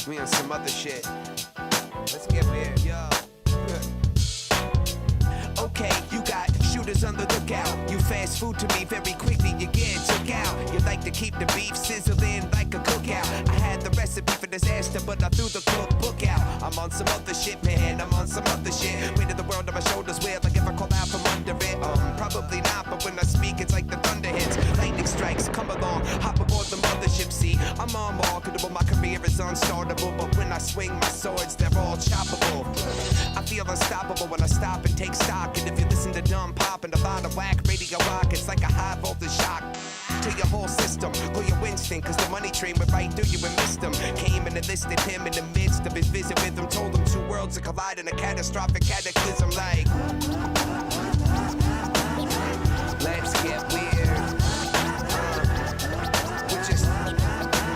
We on some other shit. Let's get weird, yo. Okay, you got shooters on the lookout. You fast food to me very quickly, you get took out. You like to keep the beef sizzling like a cookout. I had the recipe for disaster, but I threw the cookbook out. I'm on some other shit, man, I'm on some other shit. Weight of the world on my shoulders, weird, like if I call out from under it. Probably not, but when I speak, it's like the thunder hits. Lightning strikes, come along, hop aboard the mothership. See, I'm unmarketable, my career is unstartable. But when I swing my swords, they're all choppable. I feel unstoppable when I stop and take stock. And if you listen to dumb pop and a lot of whack radio rock, it's like a high voltage shock to your whole system. Call your instinct, cause the money train went right through you and missed him. Came and enlisted him in the midst of his visit with him. Told him two worlds to collide in a catastrophic cataclysm like, let's get weird. We're just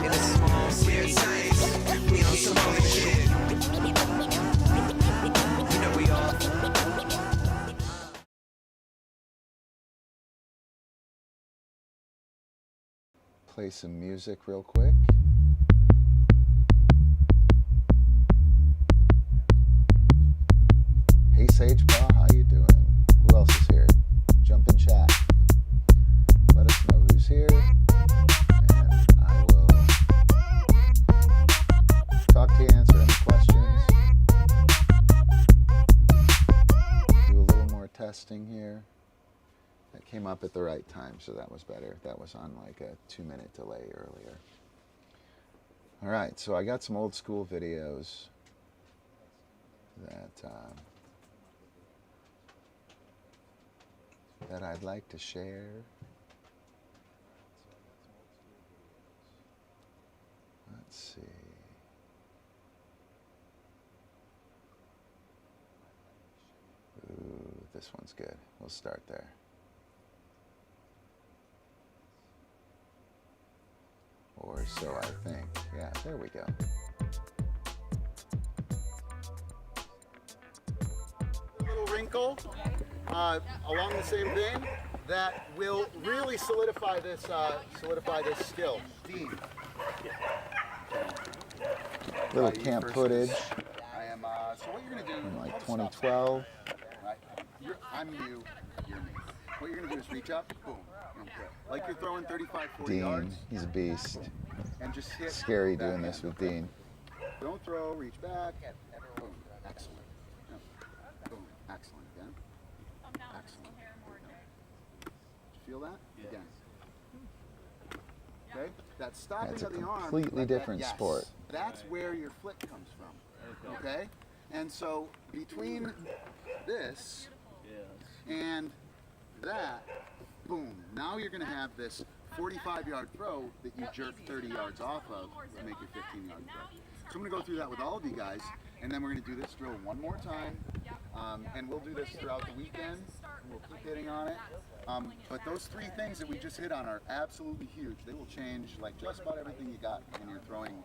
in a small serious science. We on some other shit. You know we all. Play some music real quick. Hey Sage Pa, how you doing? Who else is here? Jump in chat. Let us know who's here, and I will talk to you, answer any questions. Do a little more testing here. That came up at the right time, so that was better. That was on like a 2-minute delay earlier. All right, so I got some old school videos that I'd like to share. Let's see. Ooh, this one's good. We'll start there. Or so I think. Yeah, there we go. Little wrinkle along the same vein that will really solidify this skill. Dean. Little camp footage I am. So what you're gonna do? from like 2012. Right. I'm you. You're me. What you're gonna do is reach up. Boom. Like you're throwing 35, 40 Dean, yards. he's a beast. And just hit. Scary that doing hand. this with Dean. Don't throw. Reach back. Boom. Excellent. No. Boom. Excellent. Again. Excellent. Did you feel that? Yeah. Again. Okay. That stopping That's a of the arm. completely like that, different yes, sport. That's where your flick comes from. Okay. And so between this and that, boom. Now you're going to have this 45-yard throw that you jerk 30 yards off of to make your 15-yard throw. So I'm going to go through that with all of you guys, and then we're going to do this drill one more time, and we'll do this throughout the weekend. We'll keep hitting on it. But those three things that we just hit on are absolutely huge. They will change like just about everything you got when you're throwing,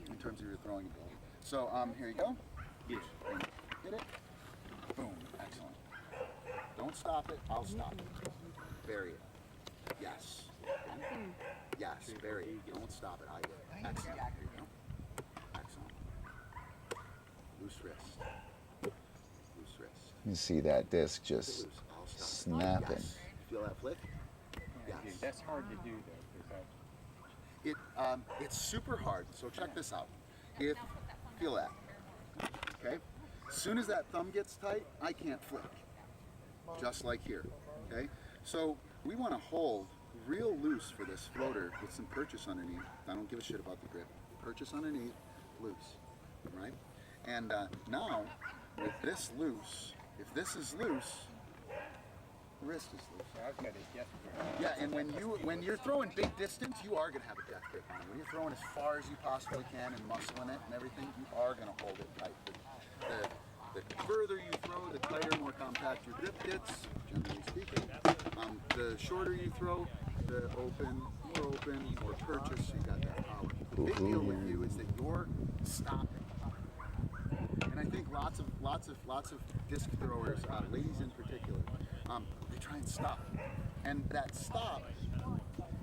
in terms of your throwing ability. So here you go. Hit it. Boom. Excellent. Don't stop it. I'll stop it. Bury it. Yes. Okay. Yes. Bury it. Don't stop it. I will. Excellent. Here you go. Excellent. Loose wrist. Loose wrist. You see that disc just Loose. I'll stop it. snapping. Yes. Feel that flick? Yes. That's hard to do though. It's super hard. So check this out. Feel that. Okay. As soon as that thumb gets tight, I can't flick. Just like here. Okay. So we want to hold real loose for this floater with some purchase underneath. I don't give a shit about the grip. Purchase underneath, loose. Right. And now with this loose, if this is loose, the wrist is loose. I've got a death grip. Yeah, and when you're throwing big distance, you are gonna have a death grip on it. When you're throwing as far as you possibly can and muscling it and everything, you are gonna hold it tight. The further you throw, the tighter, more compact your grip gets, generally speaking. The shorter you throw, the more open, more purchase, you got that power. The big deal with you is that you're stopping. And I think lots of disc throwers, ladies in particular, they try and stop. And that stop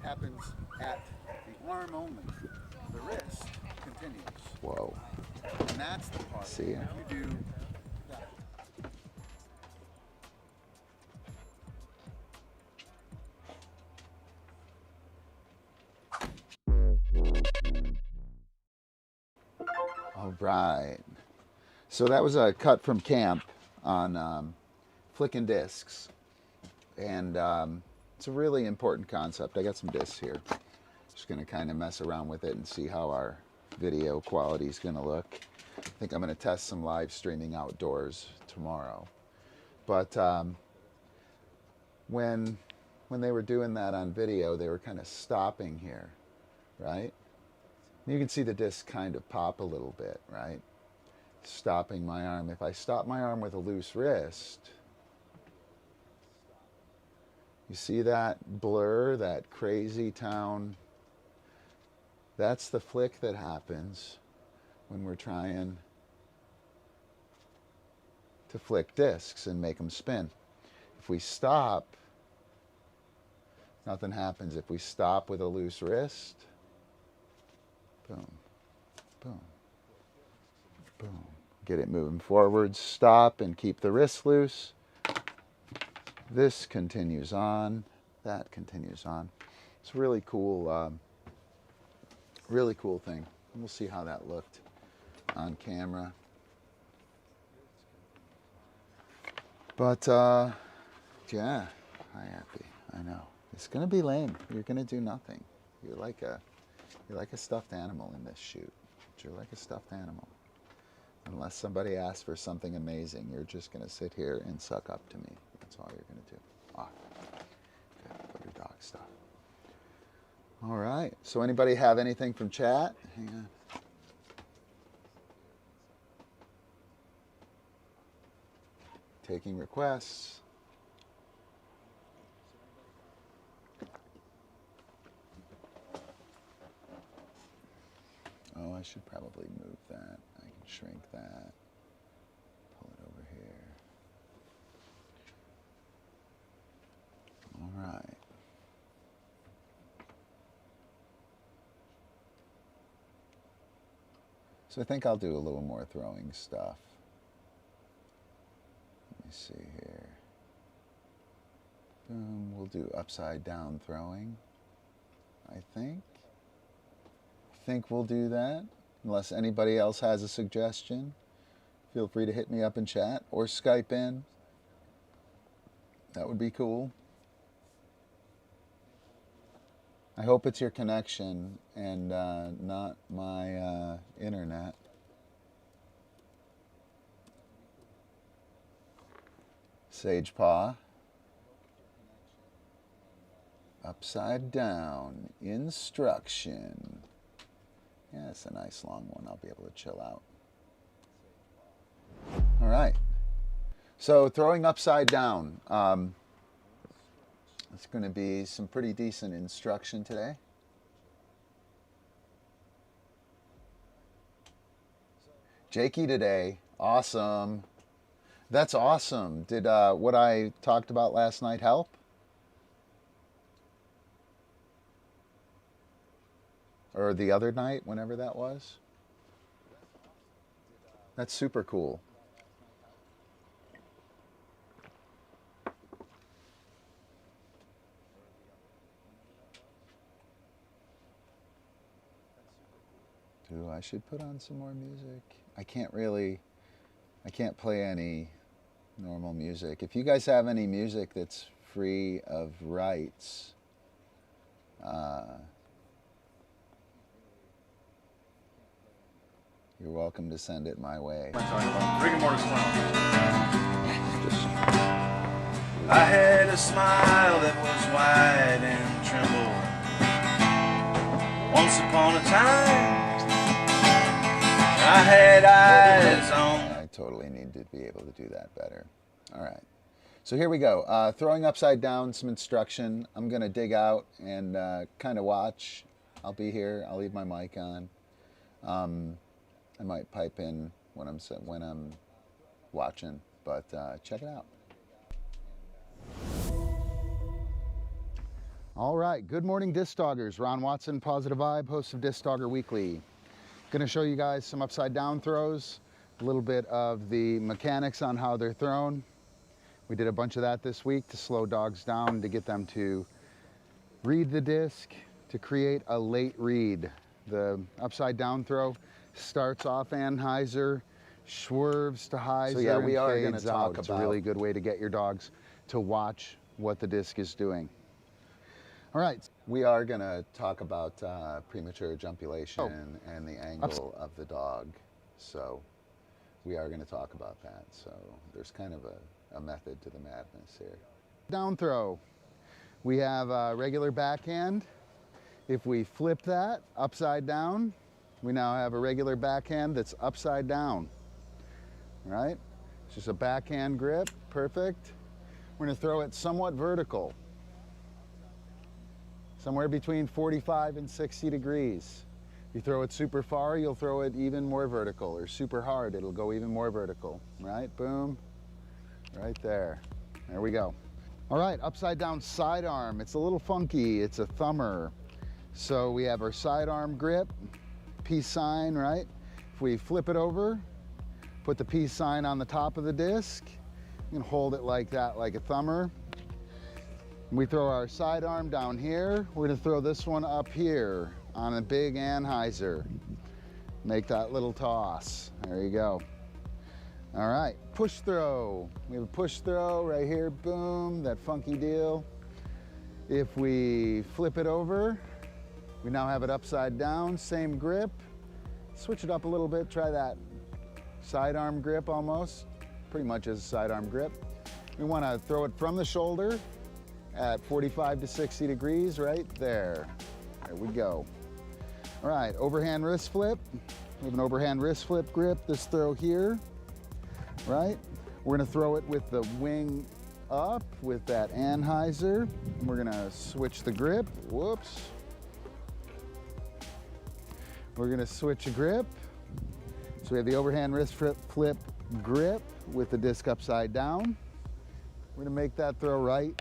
happens at the arm only. The wrist can continues. Whoa. And that's the part. See ya. If you do All right. So that was a cut from camp on flicking discs. And it's a really important concept. I got some discs here. Just going to kind of mess around with it and see how our video quality is going to look. I think I'm going to test some live streaming outdoors tomorrow. But when they were doing that on video, they were kind of stopping here, right? You can see the disc kind of pop a little bit, right? Stopping my arm. If I stop my arm with a loose wrist, you see that blur, that crazy town? That's the flick that happens when we're trying to flick discs and make them spin. If we stop, nothing happens. If we stop with a loose wrist, boom, boom, boom. Get it moving forward, stop and keep the wrist loose. This continues on, that continues on. It's a really cool thing. We'll see how that looked on camera. But yeah, hi happy. I know. It's gonna be lame. You're gonna do nothing. You're like a stuffed animal in this shoot. You're like a stuffed animal. Unless somebody asks for something amazing, you're just gonna sit here and suck up to me. That's all you're gonna do. Ah, okay, put your dog stuff. All right. So anybody have anything from chat? Hang on. Taking requests. Oh, I should probably move that. I can shrink that. Pull it over here. All right. So I think I'll do a little more throwing stuff. Let me see here. Boom, we'll do upside down throwing, I think. I think we'll do that. Unless anybody else has a suggestion, feel free to hit me up in chat or Skype in. That would be cool. I hope it's your connection and not my internet. Sage paw. Upside down instruction. Yeah, it's a nice long one. I'll be able to chill out. All right. So throwing upside down. It's going to be some pretty decent instruction today. Jakey today. Awesome. That's awesome. Did what I talked about last night help? Or the other night, whenever that was? That's super cool. Ooh, I should put on some more music. I can't play any normal music. If you guys have any music that's free of rights, you're welcome to send it my way. Rigor mortis I had a smile that was wide and trembled. Once upon a time, I had eyes on. I totally need to be able to do that better. All right. So here we go. Throwing upside down, some instruction. I'm going to dig out and kind of watch. I'll be here. I'll leave my mic on. I might pipe in when I'm watching, but check it out. All right. Good morning, Disc Doggers. Ron Watson, Positive Vibe, host of Disc Dogger Weekly. Going to show you guys some upside down throws, a little bit of the mechanics on how they're thrown. We did a bunch of that this week to slow dogs down, to get them to read the disc, to create a late read. The upside down throw starts off Anheuser, swerves to Heiser, So yeah, we and are going to fades talk out. about. It's a really good way to get your dogs to watch what the disc is doing. All right. We are going to talk about premature ejaculation and the angle of the dog. So we are going to talk about that. So there's kind of a method to the madness here. Down throw. We have a regular backhand. If we flip that upside down, we now have a regular backhand that's upside down. All right? It's just a backhand grip. Perfect. We're going to throw it somewhat vertical. Somewhere between 45 and 60 degrees. If you throw it super far, you'll throw it even more vertical, or super hard, it'll go even more vertical. Right? Boom. Right there. There we go. All right, upside down sidearm. It's a little funky. It's a thumber. So we have our sidearm grip, peace sign, right? If we flip it over, put the peace sign on the top of the disc, you can hold it like that, like a thumber. We throw our sidearm down here. We're gonna throw this one up here on a big Anheuser. Make that little toss. There you go. All right, push throw. We have a push throw right here, boom, that funky deal. If we flip it over, we now have it upside down, same grip. Switch it up a little bit, try that sidearm grip almost. Pretty much as a sidearm grip. We wanna throw it from the shoulder at 45 to 60 degrees, right there. There we go. All right, overhand wrist flip. We have an overhand wrist flip grip, this throw here, right? We're gonna throw it with the wing up with that Anheuser. We're gonna switch the grip, whoops. We're gonna switch a grip. So we have the overhand wrist flip grip with the disc upside down. We're gonna make that throw right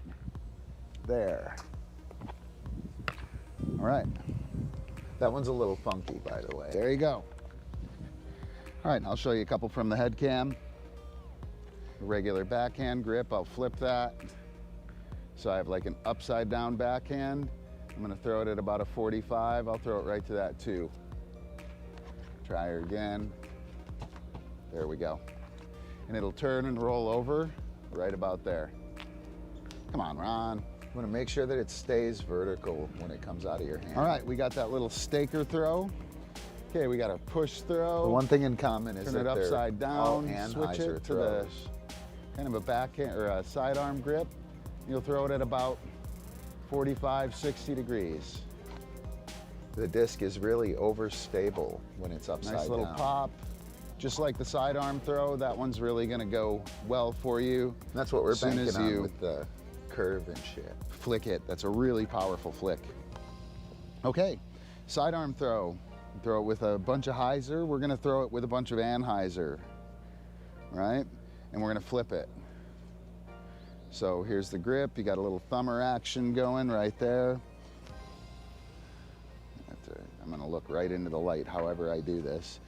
there. All right. That one's a little funky, by the way. There you go. All right, I'll show you a couple from the head cam. A regular backhand grip, I'll flip that. So I have like an upside down backhand. I'm gonna throw it at about a 45. I'll throw it right to that too. Try her again. There we go. And it'll turn and roll over right about there. Come on, Ron. You want to make sure that it stays vertical when it comes out of your hand. All right, we got that little staker throw. Okay, we got a push throw. The one thing in common is Turn that it they're upside all down, switch Anheuser it to the throws. kind of a backhand or a sidearm grip. You'll throw it at about 45, 60 degrees. The disc is really overstable when it's upside down. Nice little pop. Just like the sidearm throw, that one's really gonna go well for you. That's what we're As soon banking as on you with the curve and shit. flick it. That's a really powerful flick. Okay, sidearm throw. Throw it with a bunch of Heiser. We're gonna throw it with a bunch of Anheuser, right? And we're gonna flip it. So here's the grip. You got a little thumber action going right there. I'm gonna look right into the light however I do this.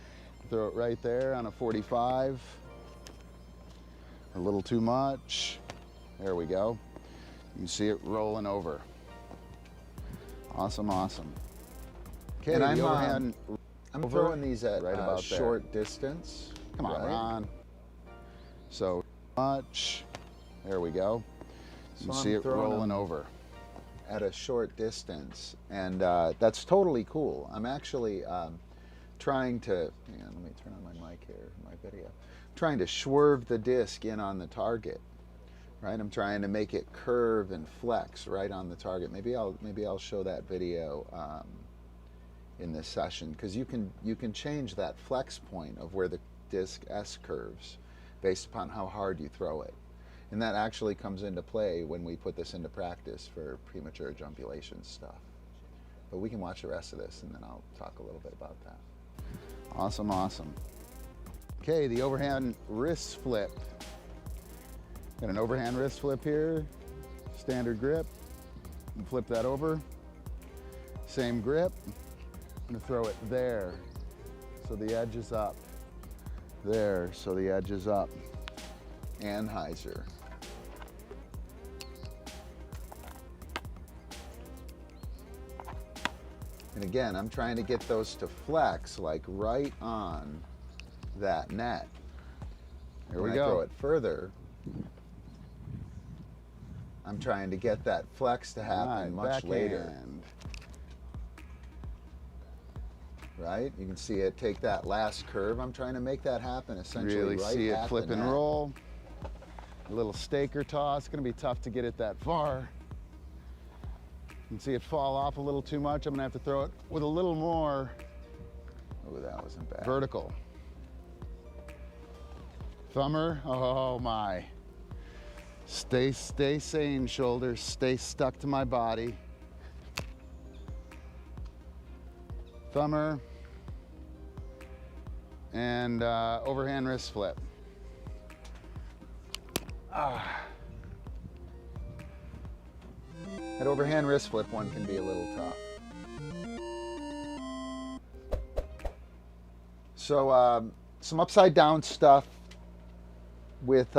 Throw it right there on a 45. A little too much. There we go. You can see it rolling over. Awesome, awesome. Okay, And the overhand I'm over, throwing these at right about there. short distance. Come on, right? Ron. So much. There we go. You So can see I'm it throwing rolling them over. At a short distance, and that's totally cool. I'm actually trying to, hang on, let me turn on my mic here, my video. Trying to swerve the disc in on the target, right? I'm trying to make it curve and flex right on the target. Maybe I'll show that video in this session, because you can change that flex point of where the disc S curves based upon how hard you throw it. And that actually comes into play when we put this into practice for premature ejaculation stuff. But we can watch the rest of this and then I'll talk a little bit about that. Awesome, awesome. Okay, the overhand wrist flip. Got an overhand wrist flip here, standard grip. And flip that over. Same grip. I'm gonna throw it there. So the edge is up. There, so the edge is up. Anheuser. And again, I'm trying to get those to flex like right on that net. Here when we I go. throw it further, I'm trying to get that flex to happen much later. Right? You can see it take that last curve. I'm trying to make that happen essentially Really right see it at flip the and net. roll. A little staker toss. It's going to be tough to get it that far. You can see it fall off a little too much. I'm going to have to throw it with a little more Oh, that wasn't bad. vertical. Thumber. Oh my. Stay sane, shoulders. Stay stuck to my body. Thumber. And overhand wrist flip. That overhand wrist flip one can be a little tough. So some upside down stuff with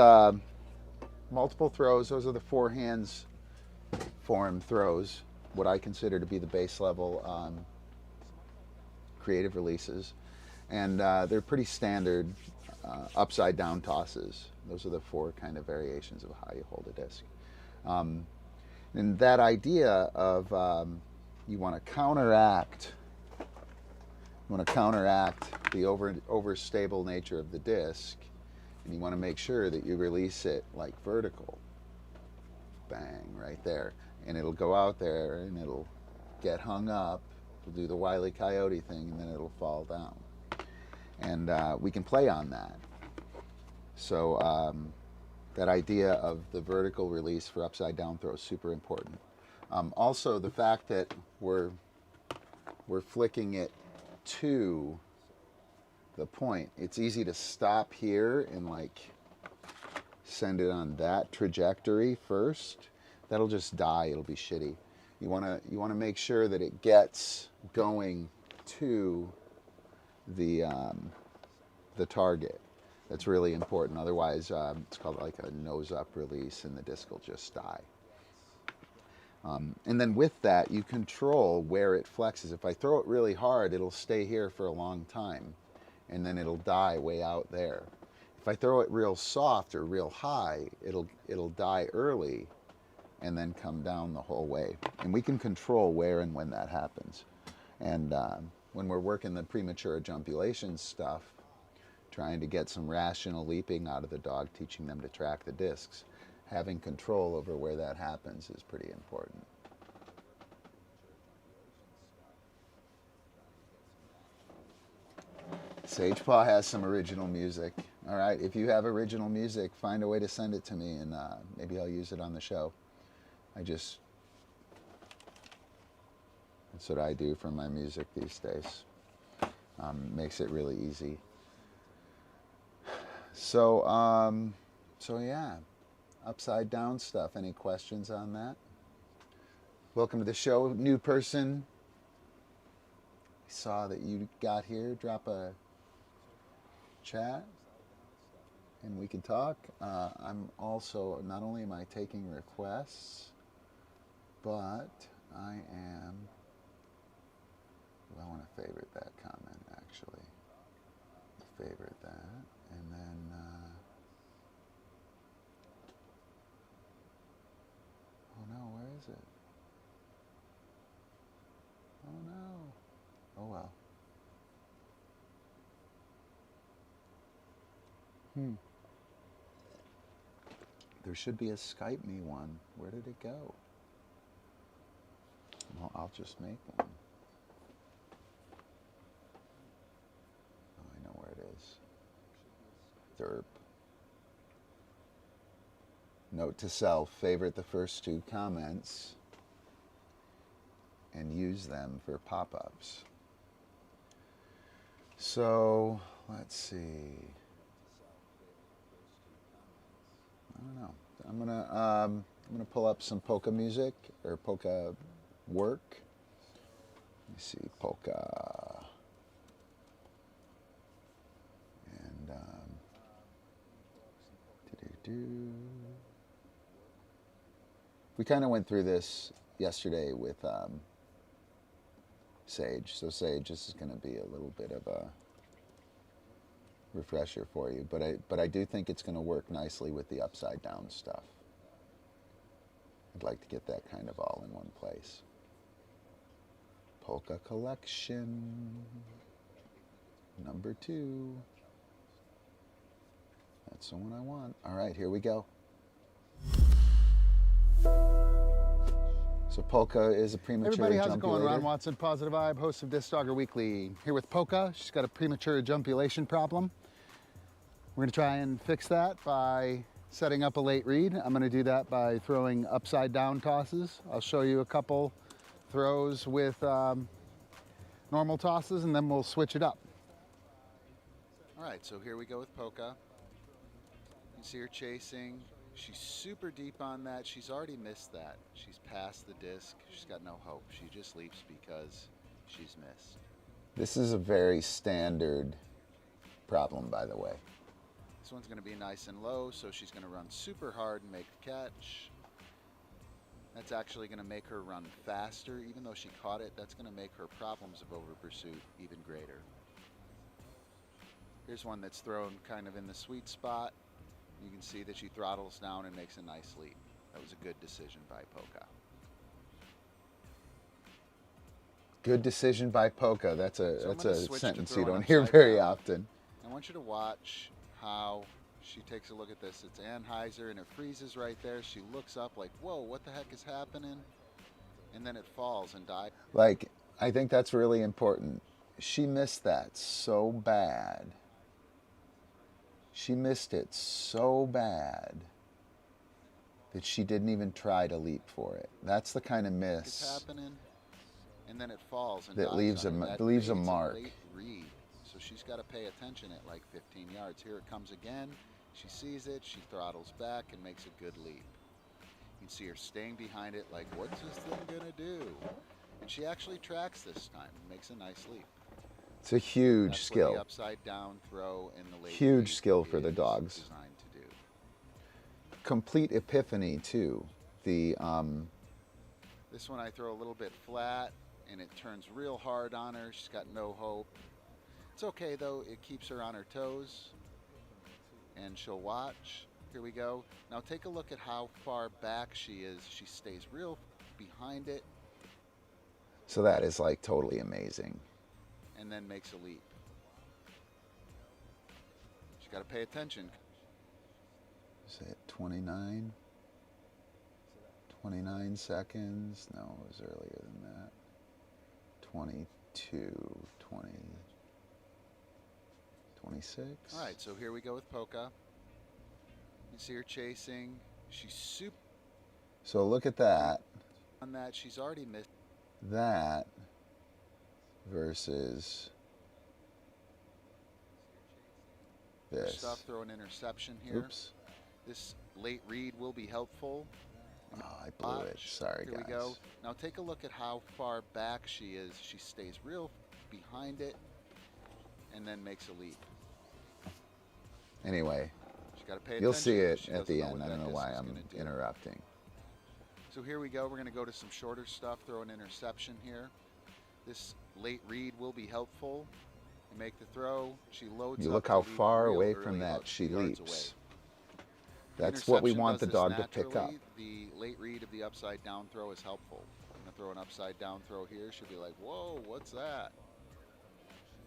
multiple throws. Those are the four hands form throws, what I consider to be the base level creative releases. And they're pretty standard upside down tosses. Those are the four kind of variations of how you hold a disc. And that idea of you want to counteract the overstable nature of the disc, and you want to make sure that you release it like vertical. Bang, right there. And it'll go out there and it'll get hung up. It'll do the Wile E. Coyote thing, and then it'll fall down. And we can play on that. So that idea of the vertical release for upside down throw is super important. Also, the fact that we're flicking it to the point. It's easy to stop here and like send it on that trajectory first. That'll just die. It'll be shitty. You wanna make sure that it gets going to the target. That's really important. Otherwise, it's called like a nose-up release, and the disc will just die. And then with that, you control where it flexes. If I throw it really hard, it'll stay here for a long time, and then it'll die way out there. If I throw it real soft or real high, it'll die early, and then come down the whole way. And we can control where and when that happens. And when we're working the premature ejaculation stuff, trying to get some rational leaping out of the dog, teaching them to track the discs, having control over where that happens is pretty important. Sagepaw has some original music. All right, if you have original music, find a way to send it to me, and maybe I'll use it on the show. That's what I do for my music these days. Makes it really easy. So yeah, upside down stuff. Any questions on that? Welcome to the show, new person. I saw that you got here. Drop a chat and we can talk. I'm also, not only am I taking requests, but I want to favorite that comment actually. Favorite that, and then oh no, where is it? Oh no. Oh well. There should be a Skype me one. Where did it go? Well, I'll just make one. Oh, I know where it is. Derp. Note to self, favorite the first two comments and use them for pop-ups. So, let's see. I don't know. I'm gonna pull up some polka music or polka work. Let me see, polka. We kind of went through this yesterday with Sage. So Sage, this is going to be a little bit of a refresher for you, but I do think it's going to work nicely with the upside down stuff. I'd like to get that kind of all in one place. Polka collection number 2. That's the one I want. All right, here we go. So Polka is a premature Everybody, how's it going? jumpulator. Ron Watson, Positive Vibe, host of Disc Dogger Weekly. Here with Polka. She's got a premature jumpulation problem. We're going to try and fix that by setting up a late read. I'm going to do that by throwing upside down tosses. I'll show you a couple throws with normal tosses, and then we'll switch it up. All right, so here we go with Polka. You can see her chasing. She's super deep on that. She's already missed that. She's past the disc. She's got no hope. She just leaps because she's missed. This is a very standard problem, by the way. This one's going to be nice and low, so she's going to run super hard and make the catch. That's actually going to make her run faster. Even though she caught it, that's going to make her problems of over pursuit even greater. Here's one that's thrown kind of in the sweet spot. You can see that she throttles down and makes a nice leap. That was a good decision by Polka. Good decision by Polka. That's a So I'm that's gonna a switch to sentence you throwing don't hear upside very down. often. I want you to watch how she takes a look at this. It's Anheuser, and it freezes right there. She looks up like, whoa, what the heck is happening? And then it falls and dies. Like, I think that's really important. She missed that so bad. She missed it so bad that she didn't even try to leap for it. That's the kind of It's miss happening, and then it falls and that dies leaves on her. a That leaves a creates mark. late read. So she's got to pay attention at like 15 yards. Here it comes again. She sees it. She throttles back and makes a good leap. You can see her staying behind it like, what's this thing going to do? And she actually tracks this time and makes a nice leap. It's a huge That's what skill. the upside down throw and the late Huge read skill for the is dogs. designed to do. Complete epiphany too. The This one I throw a little bit flat and it turns real hard on her. She's got no hope. It's okay though, it keeps her on her toes and she'll watch. Here we go. Now take a look at how far back she is. She stays real behind it so that is like totally amazing. and then makes a leap. She's got to pay attention. Is it 29? 29 seconds? No, it was earlier than that. 22, 20, 26. All right, so here we go with Polka. You see her chasing. She's super So look at that. on that. She's already missed. That versus this. Stuff, throw an interception here. Oops. This late read will be helpful. Oh, I blew it. Watch. Sorry, Here guys. we go. Now take a look at how far back she is. She stays real behind it and then makes a leap. Anyway, She's got to pay attention. you'll see it She at doesn't the know end. what I don't that know disc why is I'm gonna do. interrupting. So here we go. We're going to go to some shorter stuff. Throw an interception here. This late read will be helpful. You make the throw. She loads You up look to how leap far real away early, from that about she 2 yards leaps. away. That's what we Interception want the does dog this to pick up. naturally. The late read of the upside down throw is helpful. I'm going to throw an upside down throw here. She'll be like, whoa, what's that?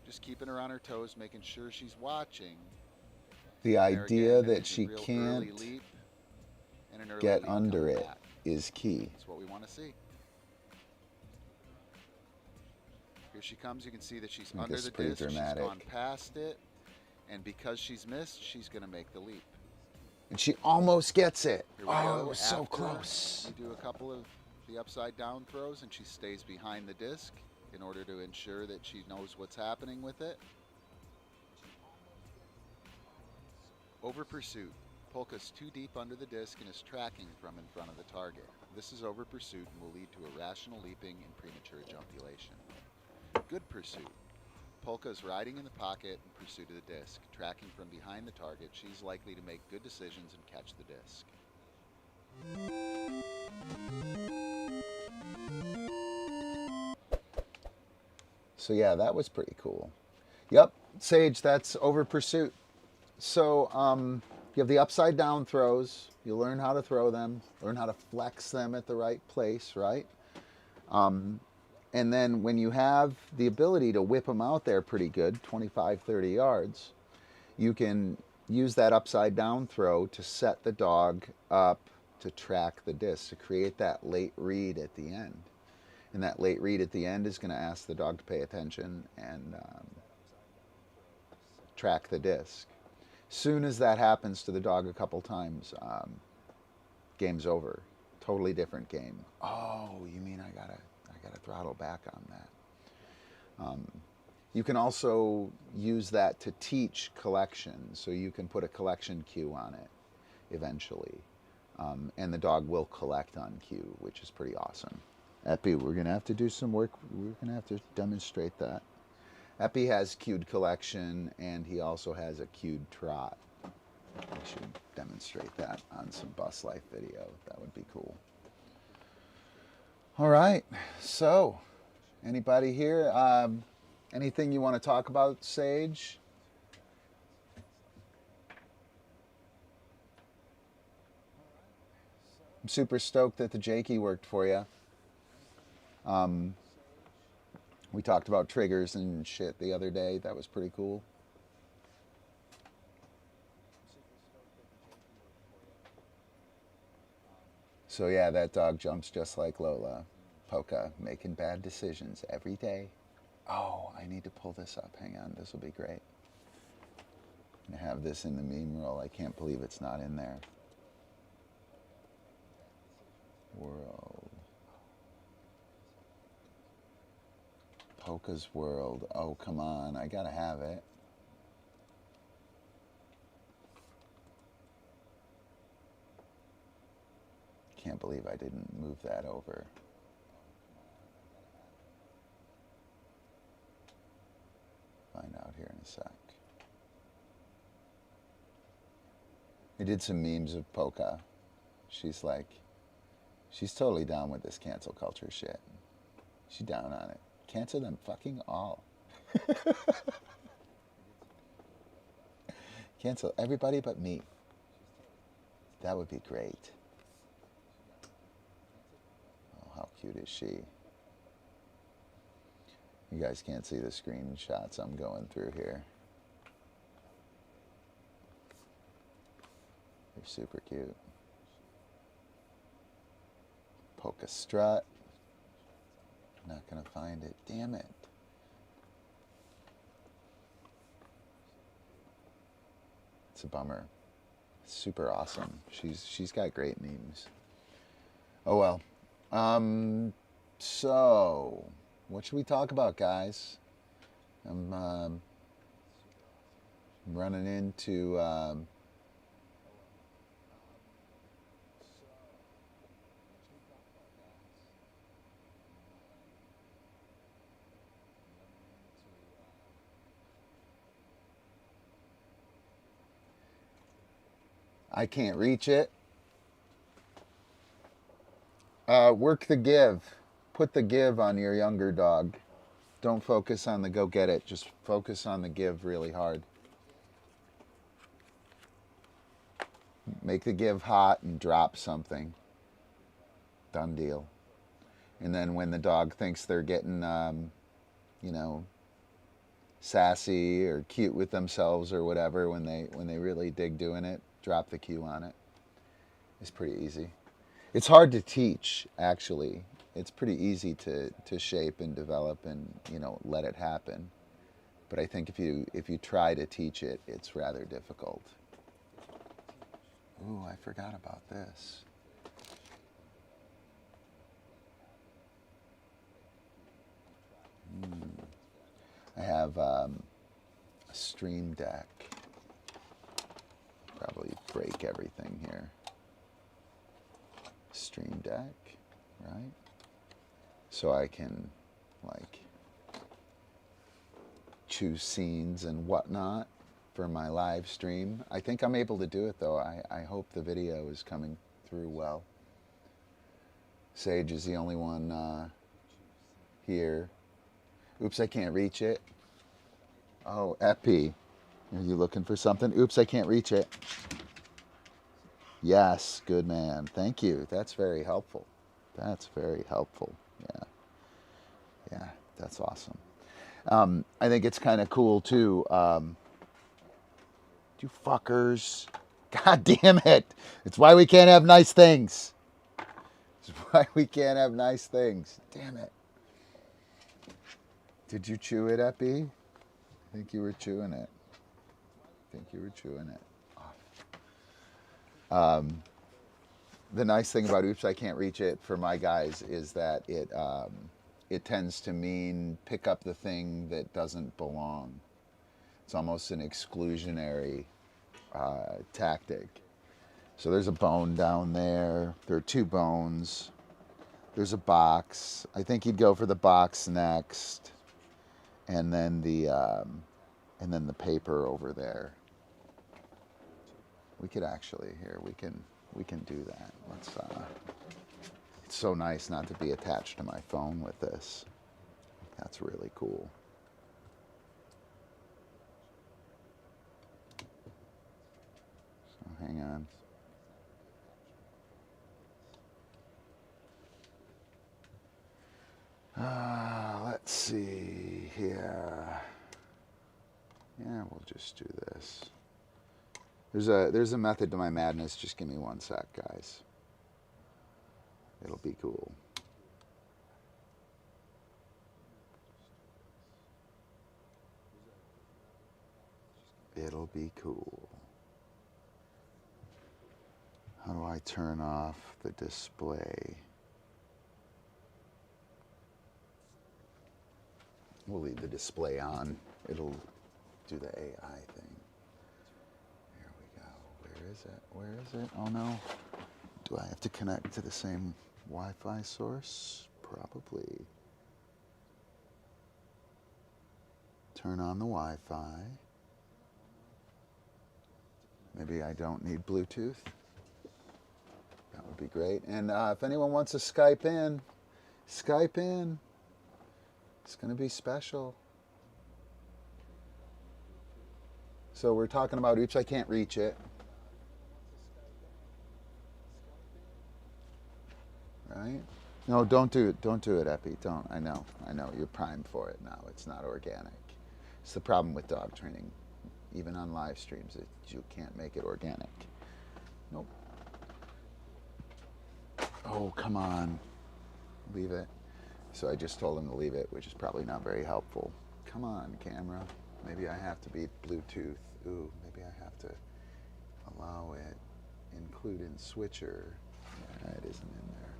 Just keeping her on her toes, making sure she's watching. The There idea again, that there's a she real early can't leap and an early get leap under coming it back. is key. That's what we want to see. Here she comes. You can see that she's think under this the is pretty disc. dramatic. She's gone past it. And because she's missed, she's going to make the leap. And she almost gets it. Here we Oh, go. it was so After close. You do a couple of the upside down throws and she stays behind the disc in order to ensure that she knows what's happening with it. Over pursuit. Polka's too deep under the disc and is tracking from in front of the target. This is over pursuit and will lead to irrational leaping and premature ejaculation. Good pursuit. Polka's riding in the pocket in pursuit of the disc, tracking from behind the target. She's likely to make good decisions and catch the disc. So yeah, that was pretty cool. Yep, Sage, that's over pursuit. So you have the upside down throws. You learn how to throw them, learn how to flex them at the right place, right? And then when you have the ability to whip them out there pretty good, 25, 30 yards, you can use that upside down throw to set the dog up to track the disc, to create that late read at the end. And that late read at the end is going to ask the dog to pay attention and track the disc. Soon as that happens to the dog a couple times, game's over. Totally different game. Oh, you mean I gotta throttle back on that. You can also use that to teach collection, so you can put a collection cue on it eventually, and the dog will collect on cue, which is pretty awesome. Epi, we're gonna have to do some work. We're gonna have to demonstrate that. Epi has cued collection, and he also has a cued trot. We should demonstrate that on some bus life video. That would be cool. All right, so anybody here? Anything you want to talk about, Sage? I'm super stoked that the Jakey worked for you. We talked about triggers and shit the other day. That was pretty cool. So yeah, that dog jumps just like Lola. Polka, making bad decisions every day. Oh, I need to pull this up. Hang on, this will be great. I'm gonna have this in the meme roll. I can't believe it's not in there. World. Polka's World. Oh, come on. I gotta have it. Can't believe I didn't move that over. Find out here in a sec. I did some memes of Polka. She's like, she's totally down with this cancel culture shit. She's down on it. Cancel them fucking all. Cancel everybody but me. That would be great. Oh, how cute is she? You guys can't see the screenshots I'm going through here. They're super cute. Polka strut. Not gonna find it. Damn it. It's a bummer. Super awesome. She's got great memes. Oh well. So what should we talk about, guys? I'm running into I can't reach it. Work the give. Put the give on your younger dog. Don't focus on the go get it. Just focus on the give really hard. Make the give hot and drop something. Done deal. And then when the dog thinks they're getting, sassy or cute with themselves or whatever, when they really dig doing it, drop the cue on it. It's pretty easy. It's hard to teach, actually. It's pretty easy to shape and develop and, let it happen. But I think if you try to teach it, it's rather difficult. Ooh, I forgot about this. I have a stream deck. Probably break everything here. Stream deck, right? So I can two scenes and whatnot for my live stream. I think I'm able to do it though. I hope the video is coming through well. Sage is the only one here. Oops, I can't reach it. Oh, Epi, are you looking for something? Oops, I can't reach it. Yes, good man. Thank you. That's very helpful. That's very helpful. Yeah. Yeah, that's awesome. I think it's kind of cool too. You fuckers. God damn it. It's why we can't have nice things. It's why we can't have nice things. Damn it. Did you chew it, Epi? I think you were chewing it. The nice thing about Oops, I Can't Reach It for my guys is that it tends to mean pick up the thing that doesn't belong. It's almost an exclusionary tactic. So there's a bone down there. There are two bones. There's a box. I think he'd go for the box next, and then the paper over there. We could actually we can do that. Let's. It's so nice not to be attached to my phone with this. That's really cool. So hang on. Let's see here. Yeah, we'll just do this. There's a method to my madness. Just give me one sec, guys. It'll be cool. It'll be cool. How do I turn off the display? We'll leave the display on. It'll do the AI thing. Here we go. Where is it? Where is it? Oh no. Do I have to connect to the same Wi-Fi source? Probably. Turn on the Wi-Fi. Maybe I don't need Bluetooth. That would be great. And if anyone wants to Skype in, Skype in. It's going to be special. So we're talking about Oops, I Can't Reach It. Right? No, don't do it. Don't do it, Epi. Don't. I know. You're primed for it now. It's not organic. It's the problem with dog training. Even on live streams, you can't make it organic. Nope. Oh, come on. Leave it. So I just told him to leave it, which is probably not very helpful. Come on, camera. Maybe I have to be Bluetooth. Ooh, maybe I have to allow it, include in switcher. Yeah, it isn't in there.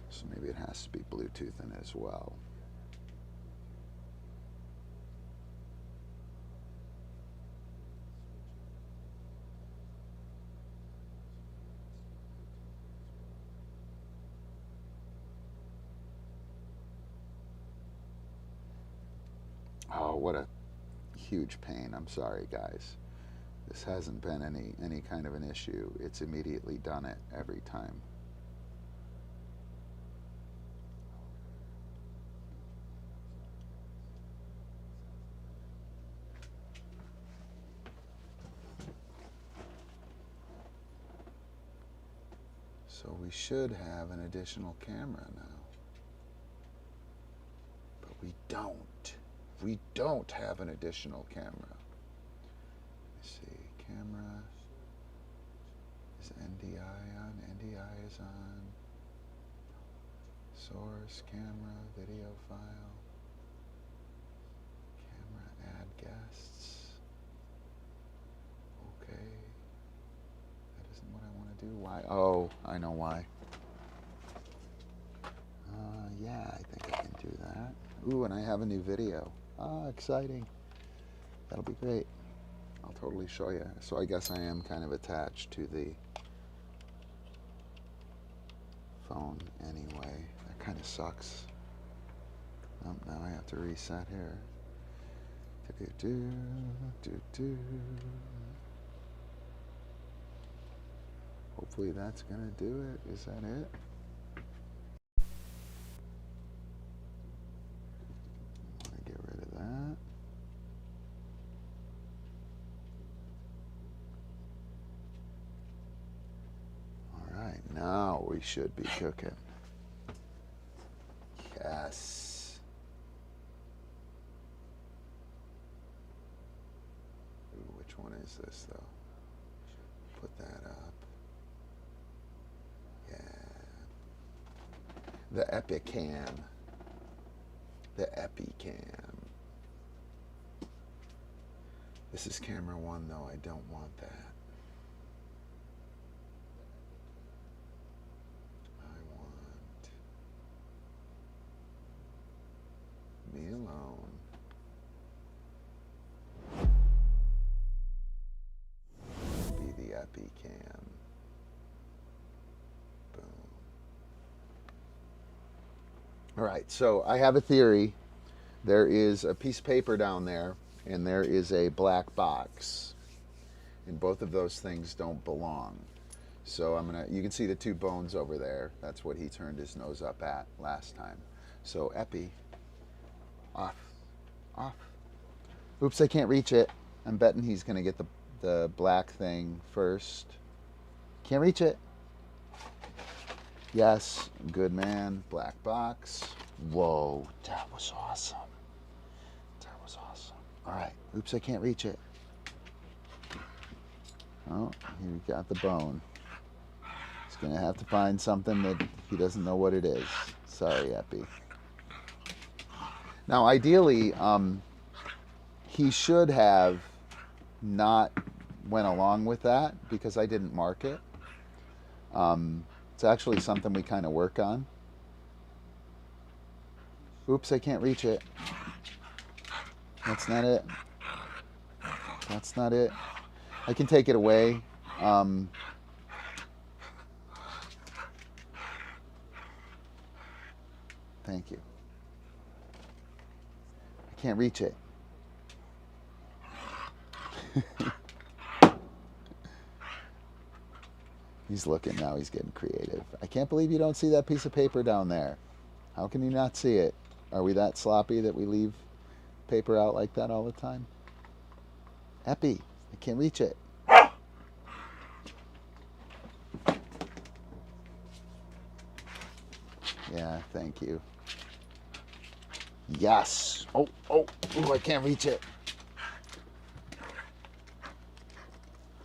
So maybe it has to be Bluetooth in it as well. Oh, what a huge pain. I'm sorry, guys. This hasn't been any kind of an issue. It's immediately done it every time. So we should have an additional camera now. But we don't. We don't have an additional camera. Let me see. Camera. Is NDI on? NDI is on. Source, camera, video file. Camera, add guests. Okay. That isn't what I want to do. Why? Oh, I know why. Yeah, I think I can do that. Ooh, and I have a new video. Ah, exciting. That'll be great. I'll totally show you. So I guess I am kind of attached to the phone anyway. That kind of sucks. Oh, now I have to reset here. Do, do, do. Hopefully that's gonna do it. Is that it? I want to get rid of that. All right, now we should be cooking. Yes. Ooh, which one is this though? Put that up. Yeah. The Epicam. The Epicam. This is camera 1 though. I don't want that. I want me alone. Be the Epicam. Boom. All right, so I have a theory. There is a piece of paper down there, and there is a black box. And both of those things don't belong. So you can see the 2 bones over there. That's what he turned his nose up at last time. So Epi, off, off. Oops, I can't reach it. I'm betting he's gonna get the black thing first. Can't reach it. Yes, good man. Black box. Whoa, that was awesome. That was awesome. All right. Oops, I can't reach it. Oh, he got the bone. He's going to have to find something that he doesn't know what it is. Sorry, Epi. Now, ideally, he should have not went along with that because I didn't mark it. It's actually something we kind of work on. Oops, I can't reach it. That's not it. That's not it. I can take it away. Thank you. I can't reach it. He's looking now. He's getting creative. I can't believe you don't see that piece of paper down there. How can you not see it? Are we that sloppy that we leave paper out like that all the time? Epi, I can't reach it. Yeah, thank you. Yes. Oh, I can't reach it.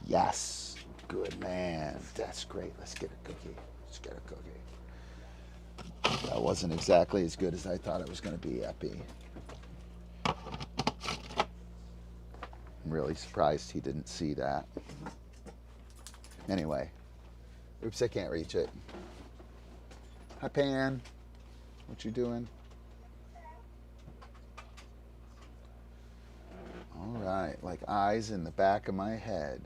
Yes. Good man. That's great. Let's get a cookie. Let's get a cookie. That wasn't exactly as good as I thought it was going to be, Epi. I'm really surprised he didn't see that. Anyway. Oops, I can't reach it. Hi, Pan. What you doing? All right, like eyes in the back of my head.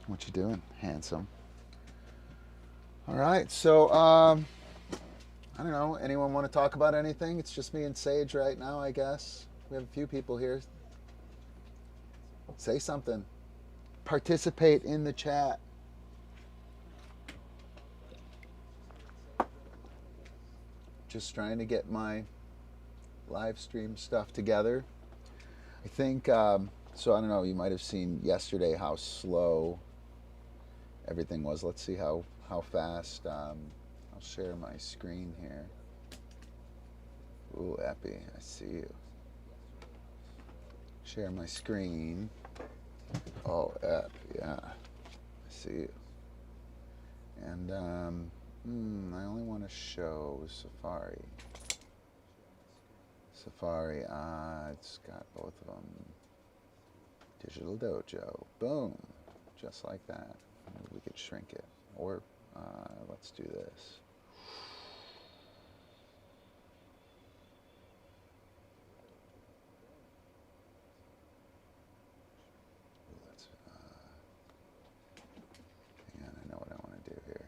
What you doing, handsome? All right, so I don't know. Anyone want to talk about anything? It's just me and Sage right now, I guess. We have a few people here. Say something. Participate in the chat. Just trying to get my live stream stuff together. I think, so I don't know, you might have seen yesterday how slow everything was. Let's see how fast. I'll share my screen here. Ooh, Epi, I see you. Share my screen. Oh, Ep, yeah. I see you. And I only want to show Safari. Safari, it's got both of them. Digital Dojo. Boom. Just like that. Maybe we could shrink it. Or let's do this. Hang on, I know what I want to do here.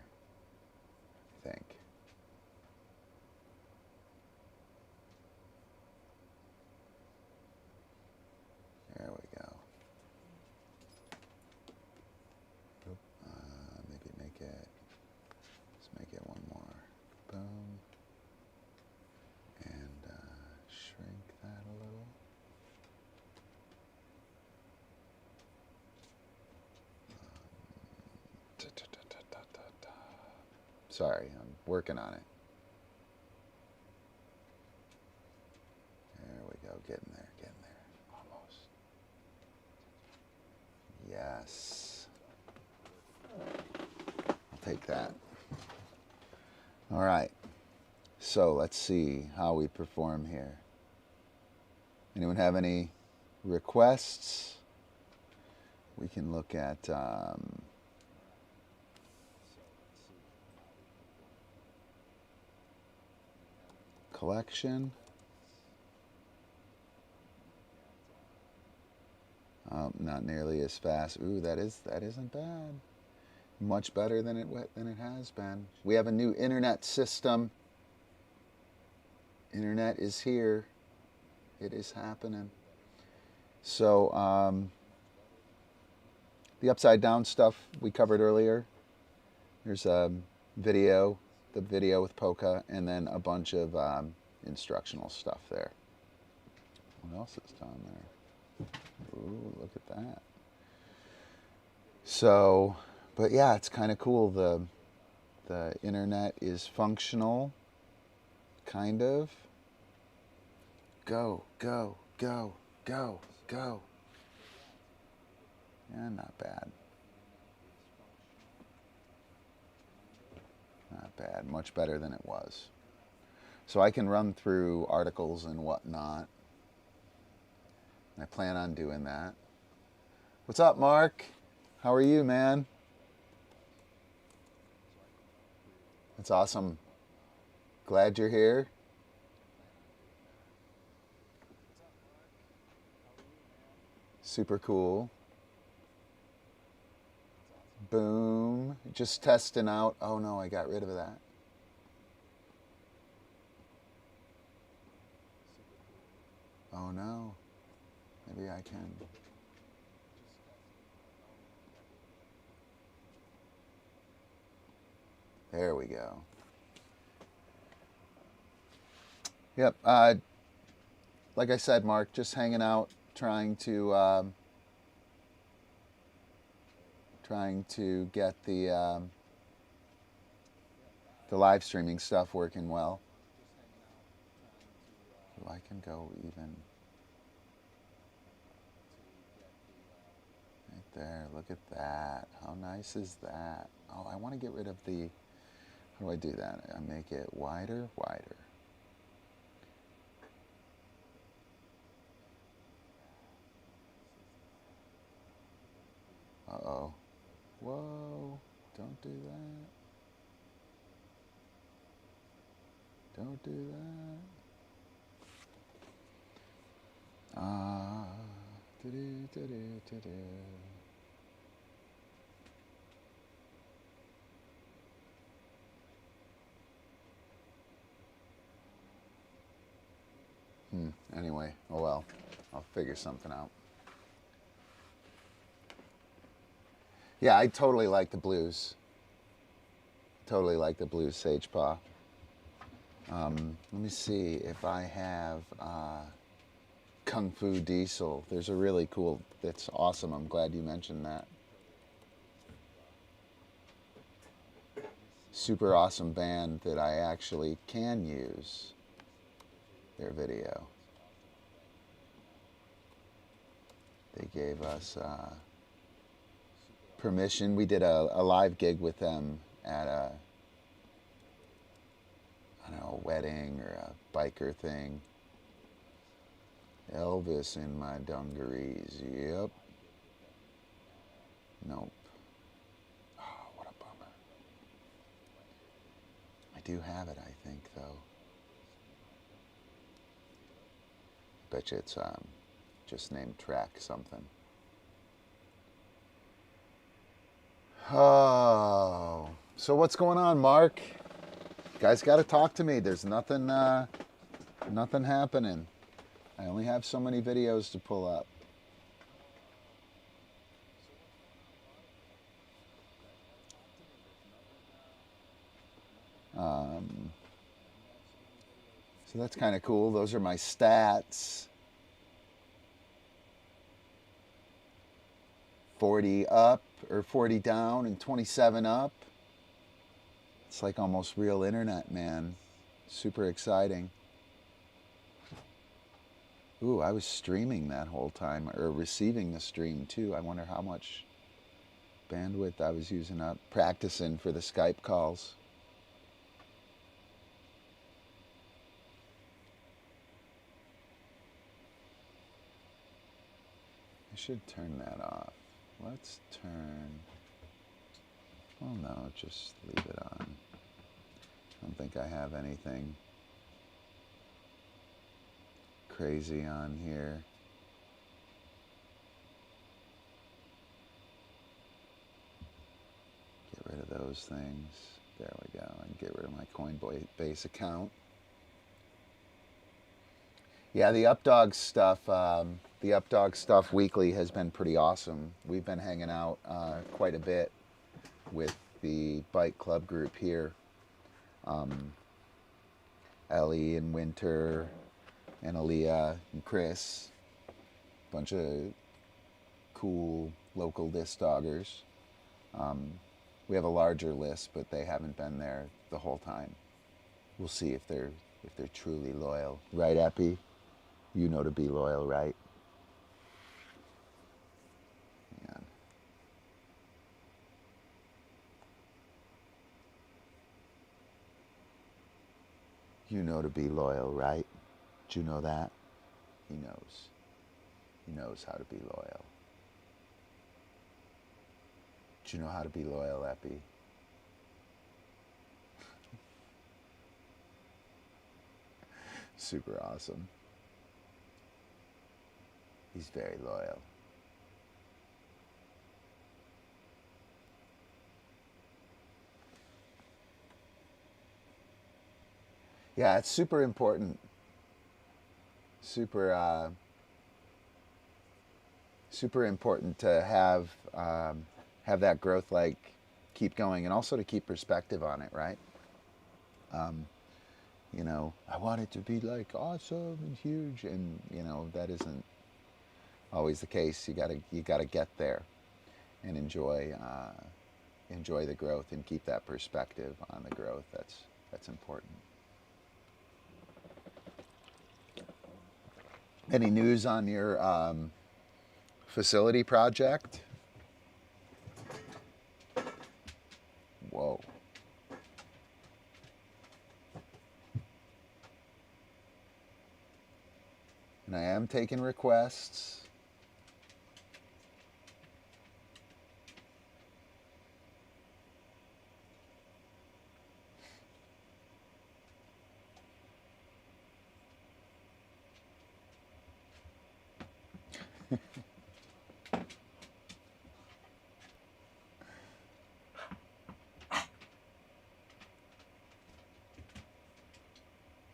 Sorry, I'm working on it. There we go, getting there, almost. Yes. I'll take that. All right, so let's see how we perform here. Anyone have any requests? We can look at collection. Not nearly as fast. Ooh, that isn't bad. Much better than it has been. We have a new internet system. Internet is here. It is happening. So the upside down stuff we covered earlier. There's a video, the video with Polka, and then a bunch of instructional stuff there. What else is down there? Ooh, look at that. So, but yeah, it's kind of cool. The internet is functional, kind of. Go, go, go, go, go. Yeah, not bad. Not bad. Much better than it was. So I can run through articles and whatnot. I plan on doing that. What's up, Mark? How are you, man? That's awesome. Glad you're here. Super cool. Boom. Just testing out. Oh no, I got rid of that. Oh no. Maybe I can. There we go. Yep. Like I said, Mark, just hanging out, trying to get the live streaming stuff working well. So I can go even right there. Look at that. How nice is that? Oh, I want to get rid of the. How do I do that? I make it wider, wider. Uh-oh. Whoa. Don't do that. Don't do that. Anyway, oh well. I'll figure something out. Yeah, I totally like the blues. Totally like the blues Sage Paw. Let me see if I have Kung Fu Diesel. There's a really cool, that's awesome. I'm glad you mentioned that. Super awesome band that I actually can use their video. They gave us permission. We did a live gig with them at a, I don't know, a wedding or a biker thing. Elvis in my dungarees. Yep. Nope. Oh, what a bummer. I do have it, I think, though. Bet you it's just named track something. Oh, so what's going on, Mark? You guys got to talk to me. There's nothing happening. I only have so many videos to pull up. So that's kind of cool. Those are my stats. 40 up, or 40 down, and 27 up. It's like almost real internet, man. Super exciting. Ooh, I was streaming that whole time, or receiving the stream too. I wonder how much bandwidth I was using up, practicing for the Skype calls. I should turn that off. Let's turn, well no, just leave it on. I don't think I have anything crazy on here. Get rid of those things. There we go. And get rid of my Coinbase account. Yeah, the Updog stuff weekly has been pretty awesome. We've been hanging out quite a bit with the bike club group here. Ellie and Winter and Aaliyah and Chris, a bunch of cool local disc doggers. We have a larger list, but they haven't been there the whole time. We'll see if they're truly loyal, right, Epi? You know to be loyal, right? Yeah. You know to be loyal, right? Do you know that? He knows. He knows how to be loyal. Do you know how to be loyal, Epi? Super awesome. He's very loyal. Yeah, it's super important. Super important to have that growth, like, keep going, and also to keep perspective on it, right? You know, I want it to be like awesome and huge, and you know that isn't always the case. You gotta get there and enjoy the growth and keep that perspective on the growth. That's important. Any news on your facility project? Whoa. And I am taking requests.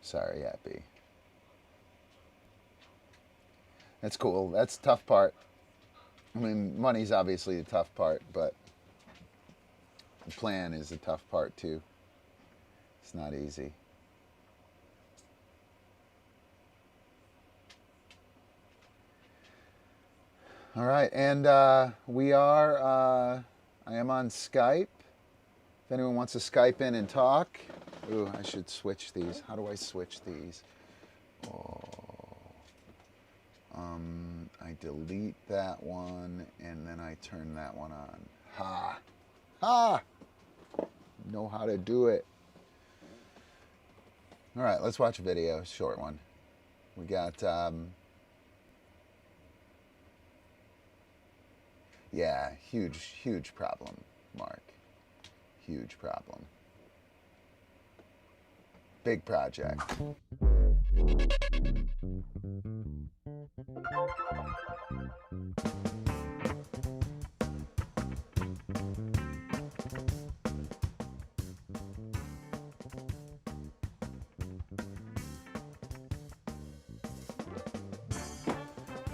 Sorry, Happy. That's cool. That's the tough part. I mean, money's obviously the tough part, but the plan is the tough part too. It's not easy. All right, and I am on Skype. If anyone wants to Skype in and talk. Ooh, I should switch these. How do I switch these? Oh. I delete that one, and then I turn that one on. Ha! Ha! Know how to do it. All right, let's watch a video, short one. We got, yeah, huge problem, Mark. Huge problem. Big project.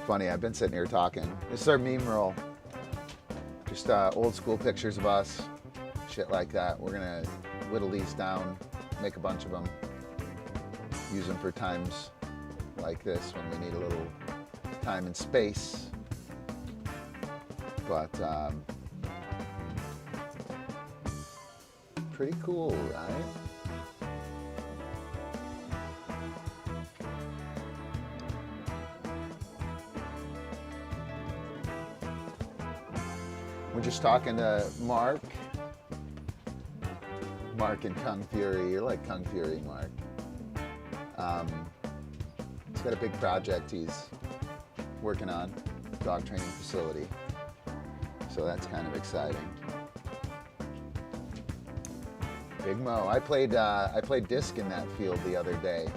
Funny, I've been sitting here talking. This is our meme roll. Just old school pictures of us, shit like that. We're gonna whittle these down, make a bunch of them, use them for times like this when we need a little time and space. But Pretty cool, right? We're just talking to Mark. Mark and Kung Fury. You're like Kung Fury, Mark. He's got a big project he's working on, dog training facility. So that's kind of exciting. Big Mo. I played disc in that field the other day.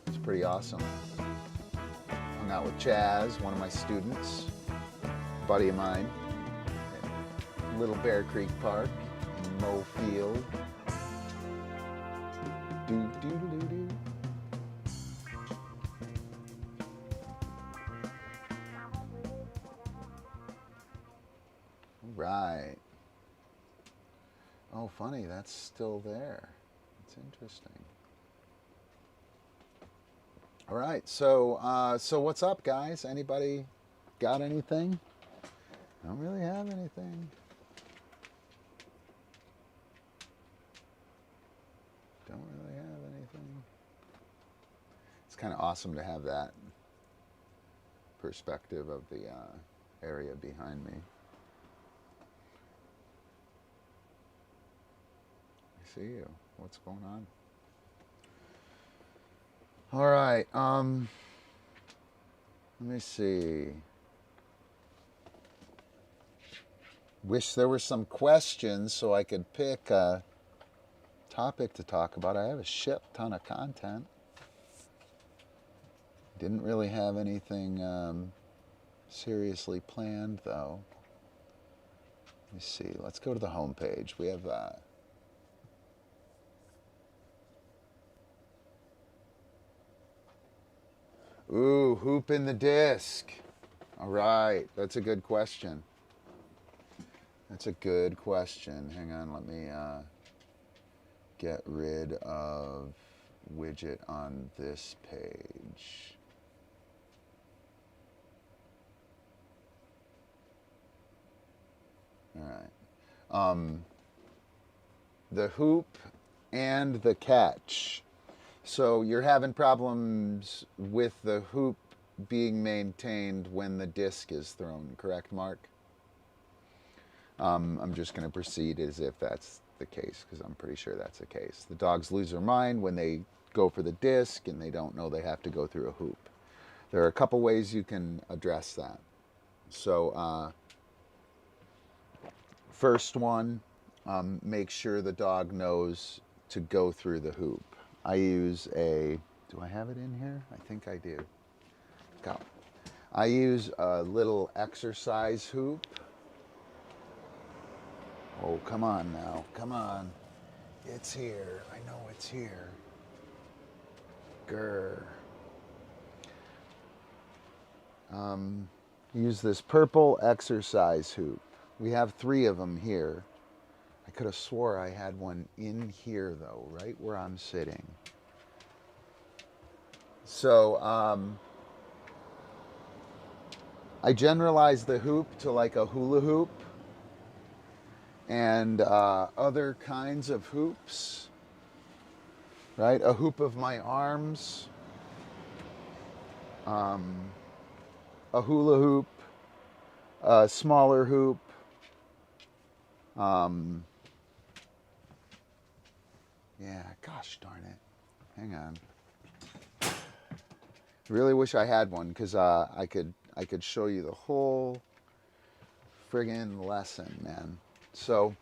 It's pretty awesome. Hung out with Chaz, one of my students, a buddy of mine, at Little Bear Creek Park in Mo Field. Do do do do do. Right. Oh, funny, that's still there. It's interesting. All right, so what's up, guys? Anybody got anything? I don't really have anything. Don't really have anything. It's kind of awesome to have that perspective of the area behind me. I see you. What's going on? All right. Let me see. Wish there were some questions so I could pick a topic to talk about. I have a shit ton of content. Didn't really have anything seriously planned though. Let me see. Let's go to the home page. We have ooh, hoop in the disc. All right, that's a good question. That's a good question. Hang on, let me get rid of widget on this page. All right. The hoop and the catch. So you're having problems with the hoop being maintained when the disc is thrown, correct, Mark? I'm just going to proceed as if that's the case, because I'm pretty sure that's the case. The dogs lose their mind when they go for the disc and they don't know they have to go through a hoop. There are a couple ways you can address that. So first one, make sure the dog knows to go through the hoop. I use do I have it in here? I think I do. Go. I use a little exercise hoop. Oh, come on now, come on. It's here, I know it's here. Grr. Use this purple exercise hoop. We have 3 of them here. I could have swore I had one in here though, right where I'm sitting. So, I generalize the hoop to like a hula hoop and other kinds of hoops, right? A hoop of my arms, a hula hoop, a smaller hoop, yeah, gosh darn it. Hang on. I really wish I had one because I could show you the whole friggin' lesson, man. So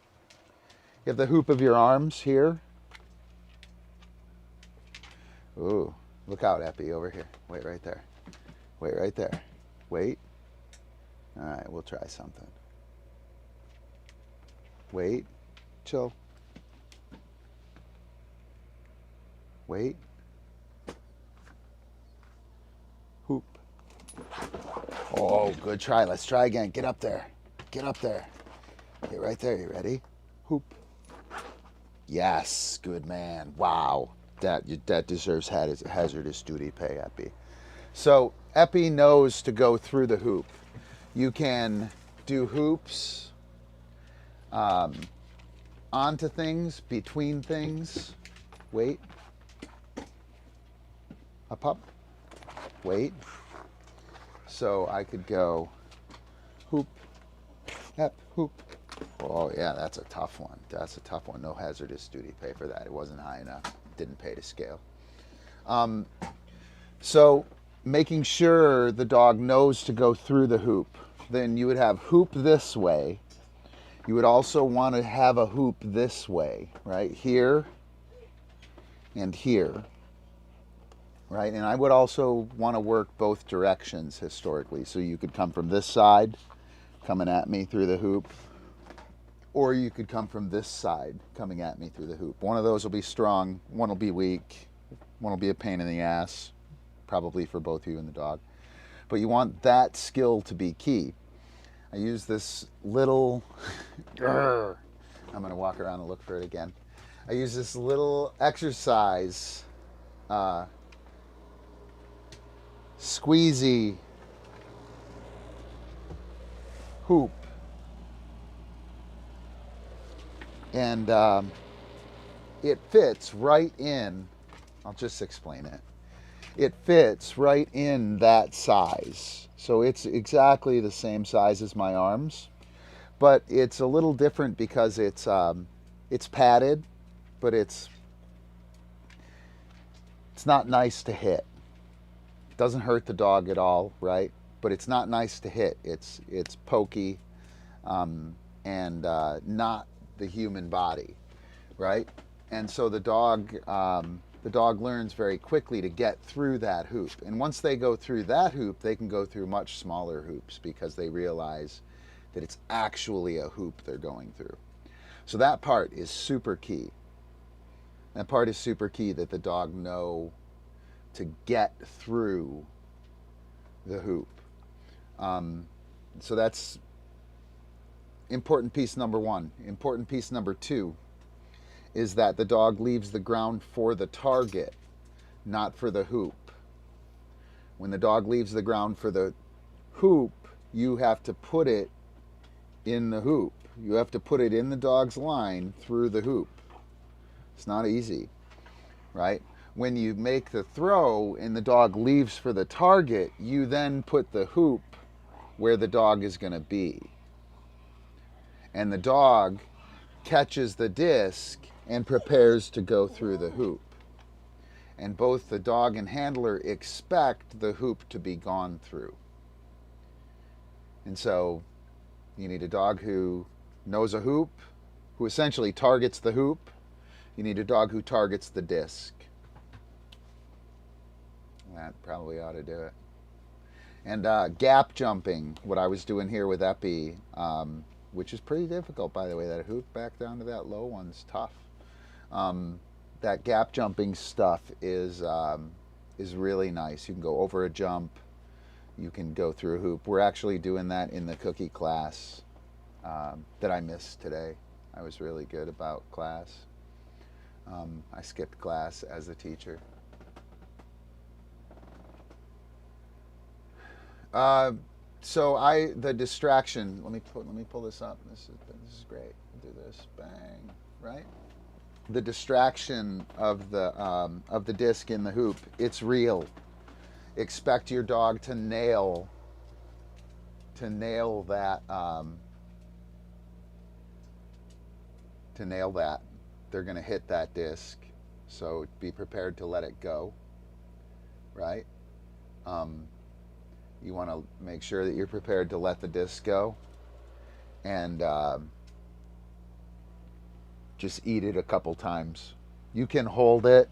you have the hoop of your arms here. Ooh, look out, Epi, over here. Wait right there. Wait right there. Wait. All right, we'll try something. Wait. Chill. Wait. Hoop. Oh, good try. Let's try again. Get up there. Get up there. Get right there. You ready? Hoop. Yes. Good man. Wow. That deserves hazardous duty pay, Epi. So Epi knows to go through the hoop. You can do hoops onto things, between things. Wait. Up. Wait. So I could go hoop, up, hoop. Oh yeah, that's a tough one. That's a tough one. No hazardous duty pay for that. It wasn't high enough. Didn't pay to scale. So making sure the dog knows to go through the hoop. Then you would have hoop this way. You would also want to have a hoop this way, right? Here and here, right? And I would also want to work both directions historically. So you could come from this side, coming at me through the hoop, or you could come from this side, coming at me through the hoop. One of those will be strong, one will be weak, one will be a pain in the ass, probably for both you and the dog. But you want that skill to be key. I use this little, I'm gonna walk around and look for it again. I use this little exercise, squeezy hoop. And it fits right in, I'll just explain it. It fits right in that size. So it's exactly the same size as my arms, but it's a little different because it's padded, but it's not nice to hit. It doesn't hurt the dog at all, right? But it's not nice to hit. It's pokey and not the human body, right? And so the dog learns very quickly to get through that hoop. And once they go through that hoop, they can go through much smaller hoops because they realize that it's actually a hoop they're going through. So that part is super key. That part is super key, that the dog know to get through the hoop. So that's important piece number one. Important piece number two is that the dog leaves the ground for the target, not for the hoop. When the dog leaves the ground for the hoop, you have to put it in the hoop. You have to put it in the dog's line through the hoop. It's not easy, right? When you make the throw and the dog leaves for the target, you then put the hoop where the dog is going to be. And the dog catches the disc and prepares to go through the hoop. And both the dog and handler expect the hoop to be gone through. And so you need a dog who knows a hoop, who essentially targets the hoop. You need a dog who targets the disc. That probably ought to do it. And gap jumping, what I was doing here with Epi, which is pretty difficult, by the way. That hoop back down to that low one's tough. That gap jumping stuff is really nice. You can go over a jump. You can go through a hoop. We're actually doing that in the cookie class that I missed today. I was really good about class. I skipped class as a teacher. So the distraction. Let me pull this up. This is great. We'll do this. Bang. Right. The distraction of the disc in the hoop. It's real. Expect your dog to nail that. To nail that. They're going to hit that disc. So be prepared to let it go. Right. You want to make sure that you're prepared to let the disc go and just eat it a couple times. You can hold it.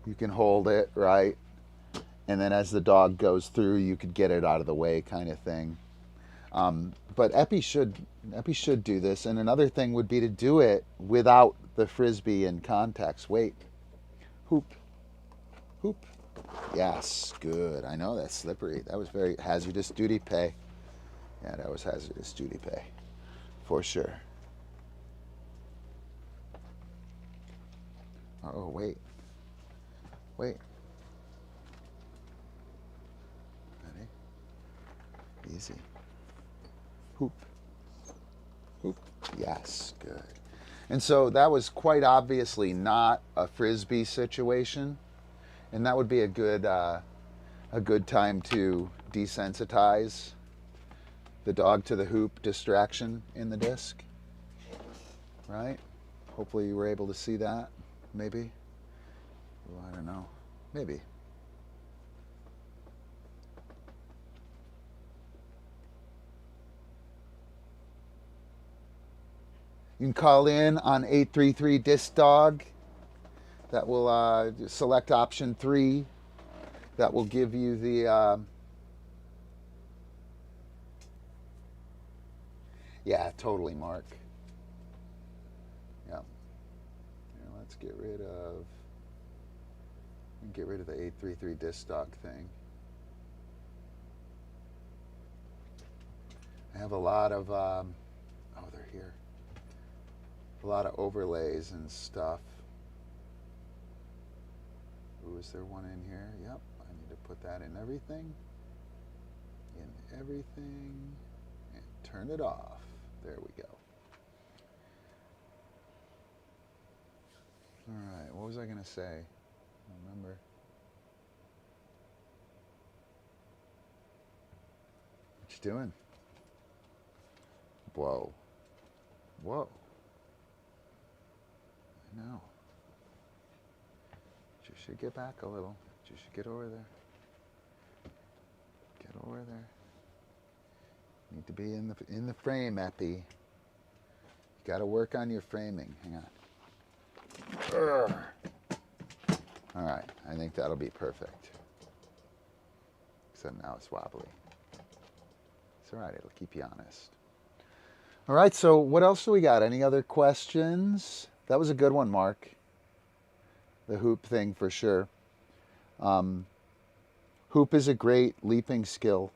You can hold it, right? And then as the dog goes through, you could get it out of the way, kind of thing. But Epi should do this. And another thing would be to do it without the frisbee in context. Wait. Hoop. Hoop. Yes, good. I know that's slippery. That was very hazardous duty pay. Yeah, that was hazardous duty pay. For sure. Oh, wait. Wait. Ready? Easy. Hoop. Oop. Yes, good. And so that was quite obviously not a frisbee situation, and that would be a good time to desensitize the dog to the hoop distraction in the disc, right? Hopefully you were able to see that, maybe. Well, I don't know, maybe. You can call in on 833 disc dog. That will select option 3. That will give you the yeah, totally, Mark. Yeah. Here, let's get rid of the 833 disc dog thing. I have a lot of oh, they're here. A lot of overlays and stuff. Ooh, is there one in here? Yep, I need to put that in everything. In everything. And turn it off. There we go. Alright, what was I going to say? I don't remember. What you doing? Whoa. Whoa. I know. You should get back a little. You should get over there. Get over there. Need to be in the frame, Epi. You got to work on your framing. Hang on. Urgh. All right, I think that'll be perfect. Except now it's wobbly. It's all right. It'll keep you honest. All right. So what else do we got? Any other questions? That was a good one, Mark. The hoop thing for sure. Hoop is a great leaping skill,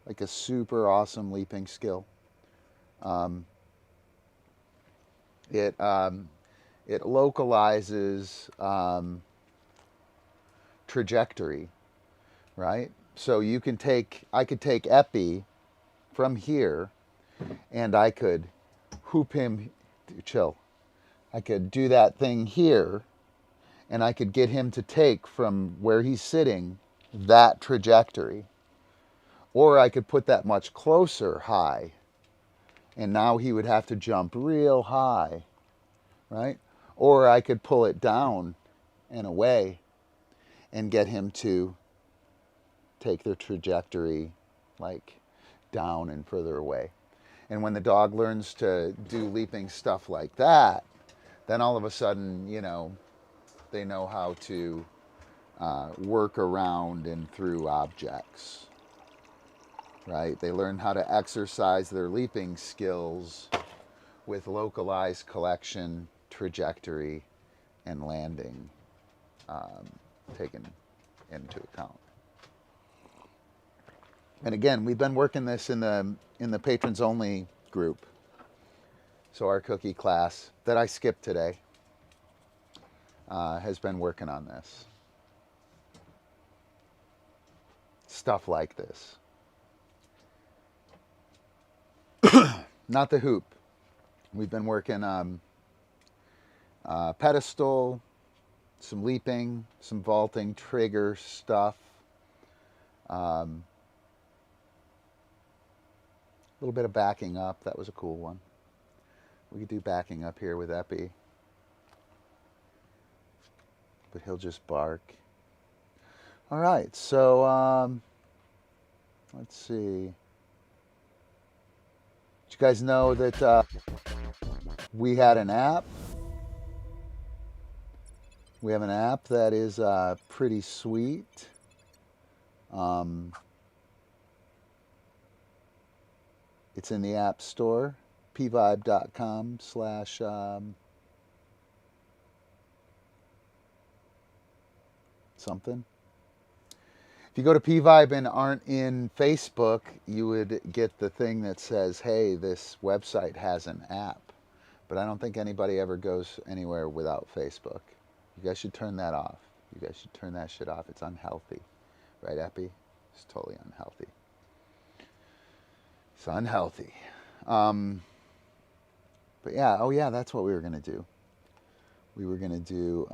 like a super awesome leaping skill. It localizes trajectory, right? So I could take Epi from here, and I could hoop him. Chill. I could do that thing here, and I could get him to take from where he's sitting that trajectory. Or I could put that much closer high, and now he would have to jump real high, right? Or I could pull it down and away and get him to take the trajectory like down and further away. And when the dog learns to do leaping stuff like that, then all of a sudden, you know, they know how to work around and through objects, right? They learn how to exercise their leaping skills with localized collection, trajectory, and landing taken into account. And again, we've been working this in the patrons only group. So our cookie class that I skipped today has been working on this. Stuff like this. Not the hoop. We've been working on pedestal, some leaping, some vaulting, trigger stuff. A little bit of backing up. That was a cool one. We could do backing up here with Epi. But he'll just bark. All right, so let's see. Did you guys know that we had an app? We have an app that is pretty sweet. It's in the App Store, pvibe.com/ something. If you go to pvibe and aren't in Facebook, you would get the thing that says, hey, this website has an app. But I don't think anybody ever goes anywhere without Facebook. You guys should turn that off. You guys should turn that shit off. It's unhealthy. Right, Epi? It's totally unhealthy. It's unhealthy. But yeah, oh yeah, that's what we were going to do. We were going to do,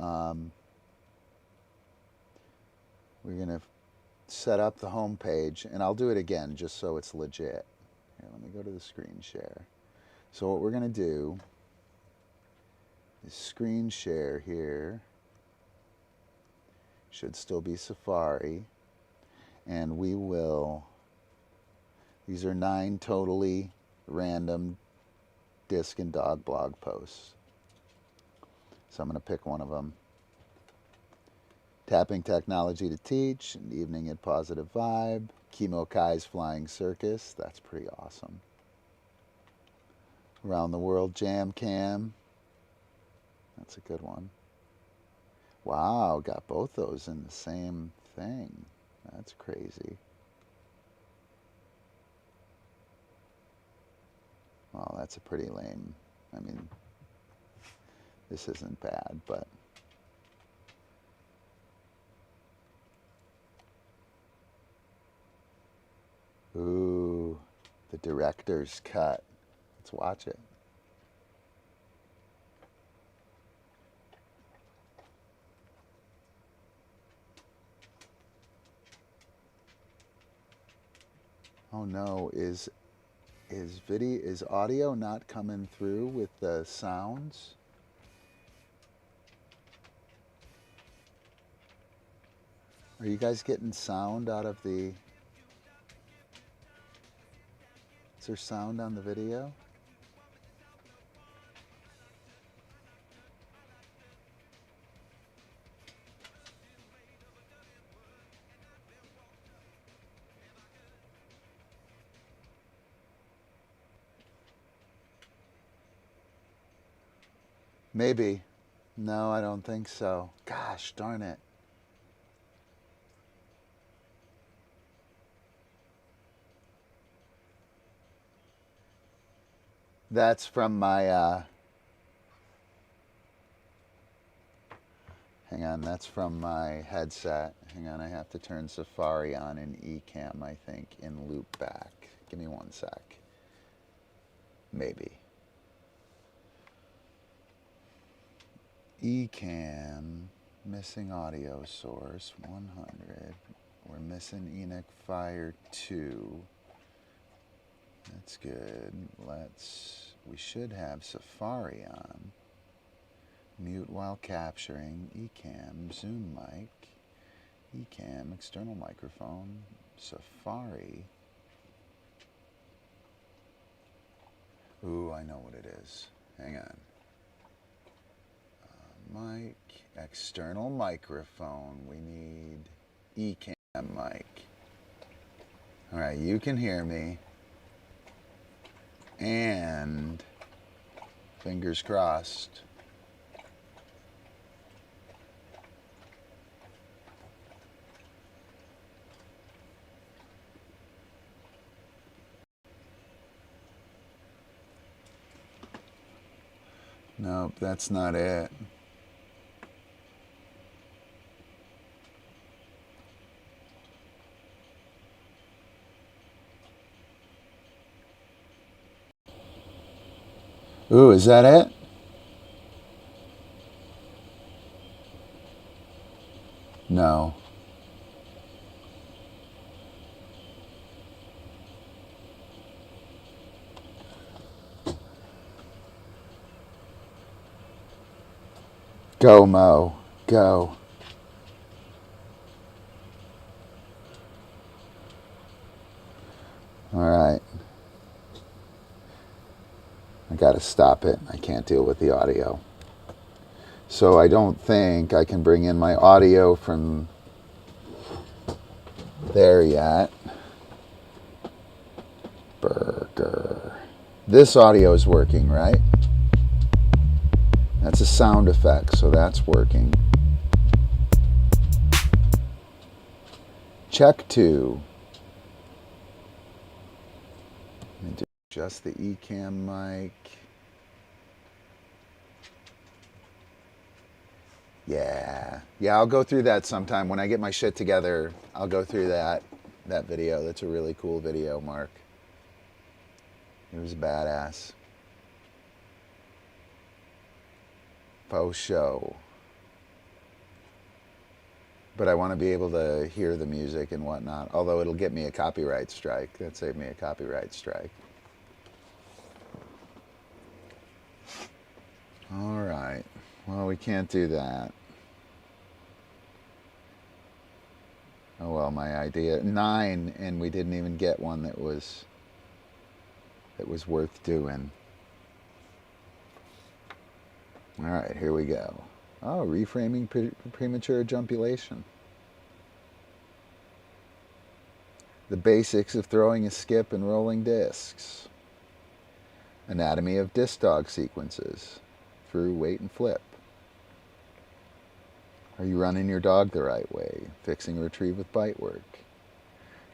we're going to set up the home page, and I'll do it again just so it's legit. Here, let me go to the screen share. So what we're going to do is screen share here. Should still be Safari. And we will, these are 9 totally random disc and dog blog posts. So I'm going to pick one of them. Tapping Technology to Teach, An Evening at Positive Vibe, Kimo Kai's Flying Circus, that's pretty awesome. Around the World Jam Cam, that's a good one. Wow, got both those in the same thing. That's crazy. Well, that's a pretty lame, I mean, this isn't bad, but ooh, the director's cut. Let's watch it. Oh no, is audio not coming through with the sounds? Are you guys getting sound out of the... Is there sound on the video? Maybe. No, I don't think so. Gosh darn it. That's from my, hang on, that's from my headset. Hang on, I have to turn Safari on in Ecamm, I think, in loop back. Give me one sec. Maybe. Ecamm, missing audio source, 100. We're missing Enoch Fire 2. That's good. We should have Safari on. Mute while capturing. Ecamm, Zoom mic. Ecamm, external microphone. Safari. Ooh, I know what it is. Hang on. Mic, external microphone. We need Ecamm mic. All right, you can hear me. And fingers crossed. Nope, that's not it. Ooh, is that it? No. Go, Mo. Go. All right. I got to stop it. I can't deal with the audio. So I don't think I can bring in my audio from there yet. Burger. This audio is working, right? That's a sound effect, so that's working. Check 2. Let me do just the Ecamm mic. Yeah, I'll go through that sometime. When I get my shit together, I'll go through that video. That's a really cool video, Mark. It was badass. post show. But I want to be able to hear the music and whatnot. Although it'll get me a copyright strike. That saved me a copyright strike. All right. Well, we can't do that. Oh well, my idea 9, and we didn't even get one that was worth doing. All right, here we go. Oh, reframing premature ejaculation. The basics of throwing a skip and rolling discs. Anatomy of disc dog sequences. Through, wait, and flip. Are you running your dog the right way? Fixing retrieve with bite work.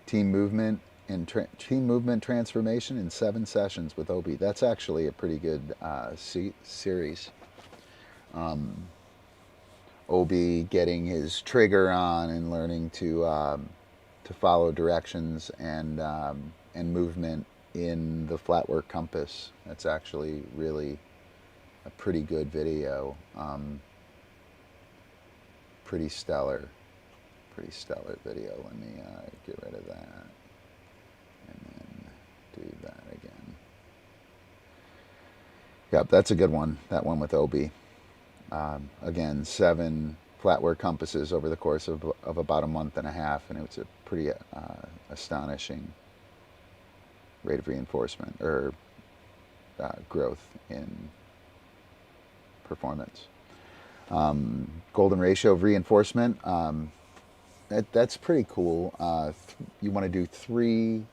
Team movement and team movement transformation in 7 sessions with Obi. That's actually a pretty good series. Obi getting his trigger on and learning to follow directions and movement in the flatwork compass. That's actually really a pretty good video. Pretty stellar video. Let me get rid of that and then do that again. Yep, that's a good one. That one with Obi. Again, 7 flatwork compasses over the course of about a month and a half, and it was a pretty astonishing rate of reinforcement or growth in performance. Golden ratio of reinforcement. That's pretty cool. You want to do 3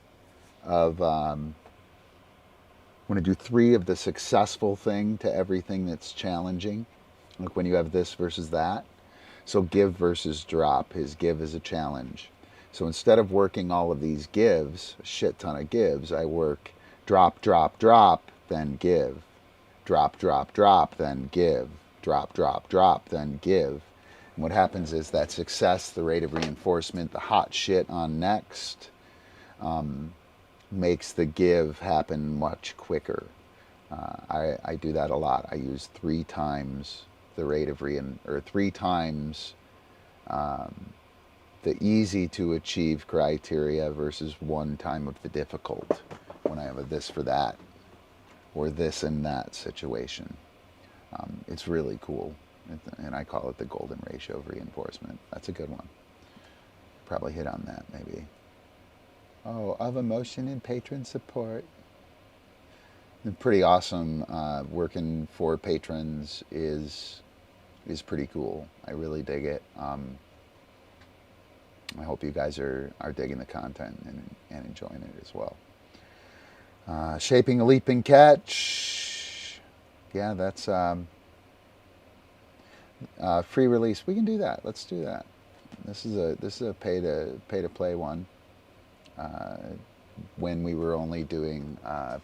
of the successful thing to everything that's challenging. Like when you have this versus that. So give versus drop. His give is a challenge. So instead of working all of these gives, a shit ton of gives, I work drop, drop, drop, then give. Drop, drop, drop, then give. Drop, drop, drop, then give. And what happens is that success, the rate of reinforcement, the hot shit on next, makes the give happen much quicker. I do that a lot. I use 3 times the rate of 3 times the easy to achieve criteria versus 1 time of the difficult when I have a this for that or this and that situation. It's really cool, and I call it the golden ratio of reinforcement. That's a good one. Probably hit on that maybe. Oh, of emotion and patron support. Pretty awesome. Working for patrons is pretty cool. I really dig it. I hope you guys are digging the content and enjoying it as well. Shaping a leap and catch. Yeah, that's free release. We can do that. Let's do that. This is a pay to play one. When we were only doing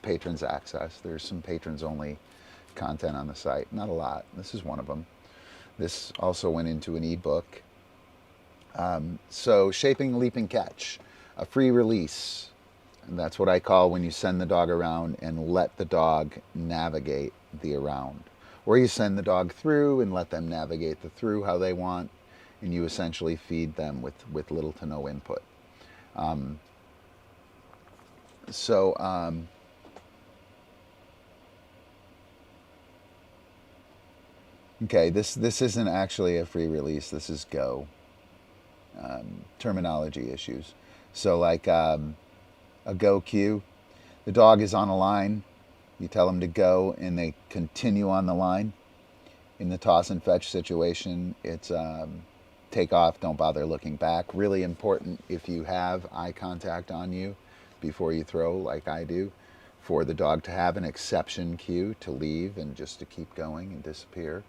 patrons access, there's some patrons only content on the site. Not a lot. This is one of them. This also went into an ebook. So shaping leap and catch, a free release. And that's what I call when you send the dog around and let the dog navigate the around. Or you send the dog through and let them navigate the through how they want, and you essentially feed them with little to no input. Okay, this isn't actually a free release. This is go. Terminology issues. So like a go cue, the dog is on a line. You tell them to go, and they continue on the line. In the toss and fetch situation, it's take off, don't bother looking back. Really important if you have eye contact on you before you throw, like I do, for the dog to have an exception cue to leave and just to keep going and disappear.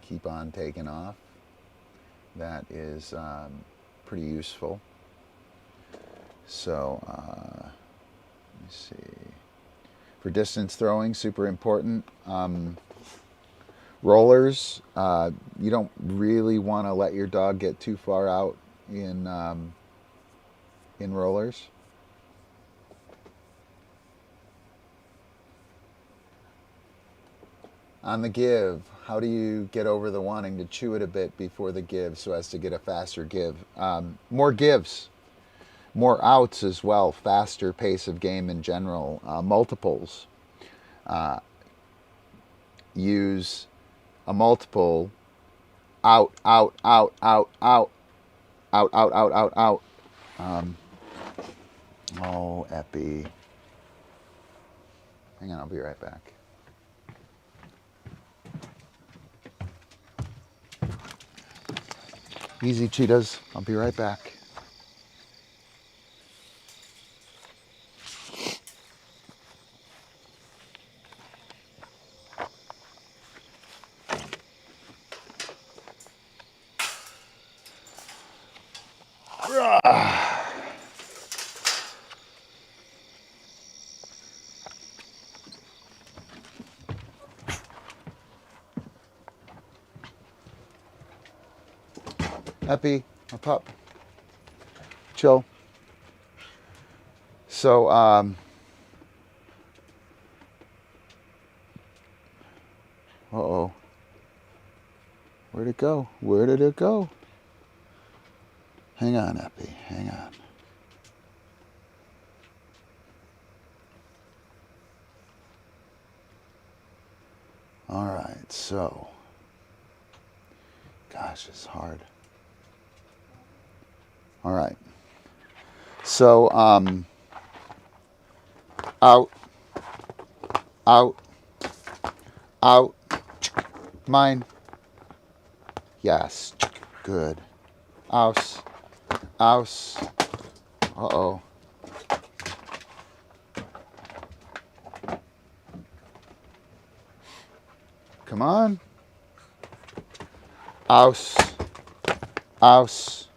Keep on taking off. That is pretty useful. So, let me see. For distance throwing, super important. Rollers, you don't really want to let your dog get too far out in rollers. On the give, how do you get over the wanting to chew it a bit before the give so as to get a faster give? More gives, more outs as well, faster pace of game in general, multiples. Use a multiple out, out, out, out, out, out, out, out, out, out. Oh, Epi. Hang on, I'll be right back. Easy, cheetahs. I'll be right back. Epi, a pup. Chill. So, uh-oh. Where'd it go? Where did it go? Hang on, Epi, hang on. All right, so, gosh, it's hard. All right. So, out, out, out, mine, yes, good, ouse, ouse, uh-oh. Come on. Ouse, ouse,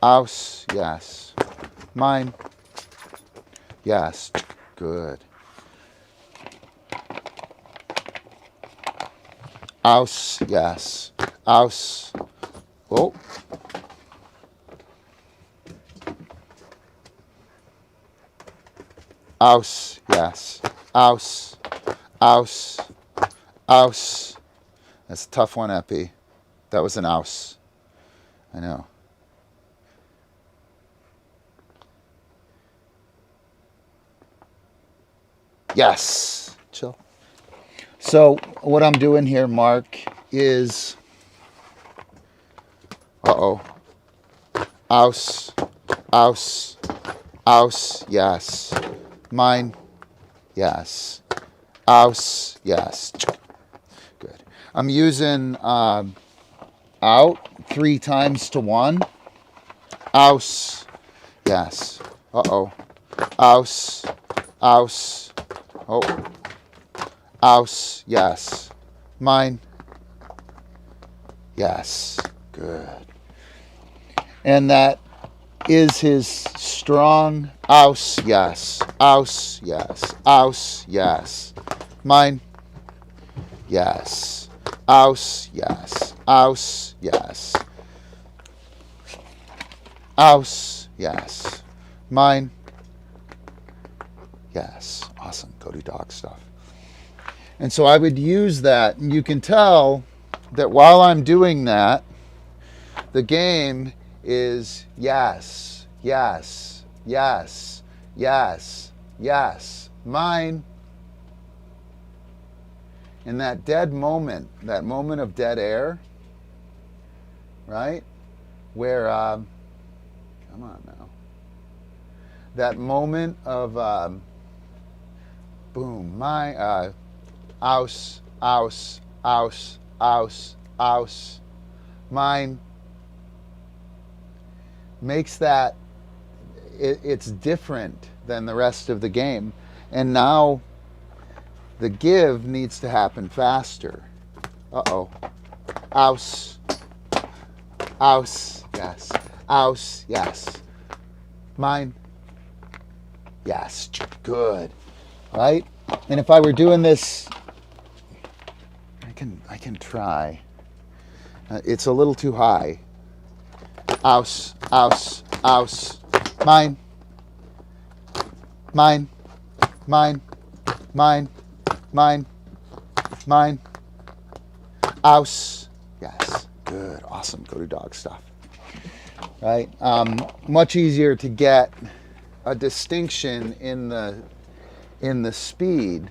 ouse, yes. Mine, yes, good. Ouse, yes. Ouse, oh. Ouse, yes. Ouse, ouse, ouse. That's a tough one, Epi. That was an ouse. I know. Yes. Chill. So what I'm doing here, Mark, is... Uh-oh. Ouse, ouse, ouse, yes. Mine, yes. Ouse, yes. Good. I'm using out 3 times to 1. Ouse, yes. Uh-oh. Ouse, ouse, oh. Ouse, yes. Mine, yes. Good. And that is his strong ouse, yes. Ouse, yes. Ouse, yes. Mine, yes. Ouse, yes. Ouse, yes. Ouse, yes. Mine, yes. Awesome. Go do dog stuff. And so I would use that, and you can tell that while I'm doing that, the game is yes, yes, yes, yes, yes. Mine. In that dead moment, that moment of dead air, right? Where, come on now. That moment of, boom, my, ouse, ouse, ouse, ouse, ouse, mine, makes that, it's different than the rest of the game. And now the give needs to happen faster. Uh-oh. Ouse, ouse, yes. Ouse, yes. Mine, yes. Good. Right? And if I were doing this, I can try. It's a little too high. Ouse, ouse, ouse. Mine, mine, mine, mine, mine, mine. Aus. Yes. Good. Awesome. Go to dog stuff. Right. Much easier to get a distinction in the speed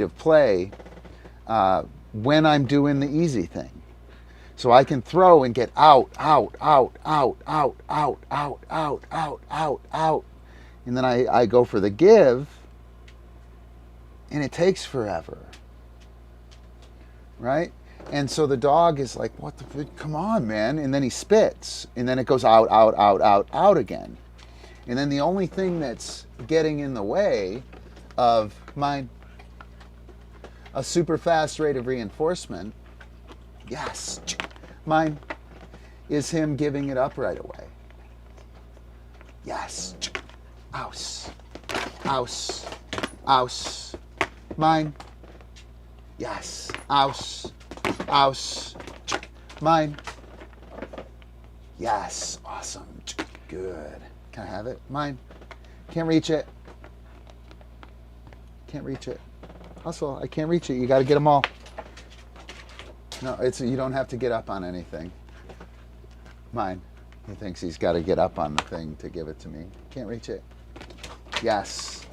of play when I'm doing the easy thing. So I can throw and get out, out, out, out, out, out, out, out, out, out, out. And then I go for the give, and it takes forever. Right? And so the dog is like, what the, come on, man. And then he spits. And then it goes out, out, out, out, out again. And then the only thing that's getting in the way of a super fast rate of reinforcement, yes, mine, is him giving it up right away. Yes. Aus. Aus. Aus. Mine. Yes. Aus. Aus. Mine. Yes. Awesome. Good. Can I have it? Mine. Can't reach it. Can't reach it. Hustle. I can't reach it. You got to get them all. No, you don't have to get up on anything. Mine. He thinks he's got to get up on the thing to give it to me. Can't reach it. Yes.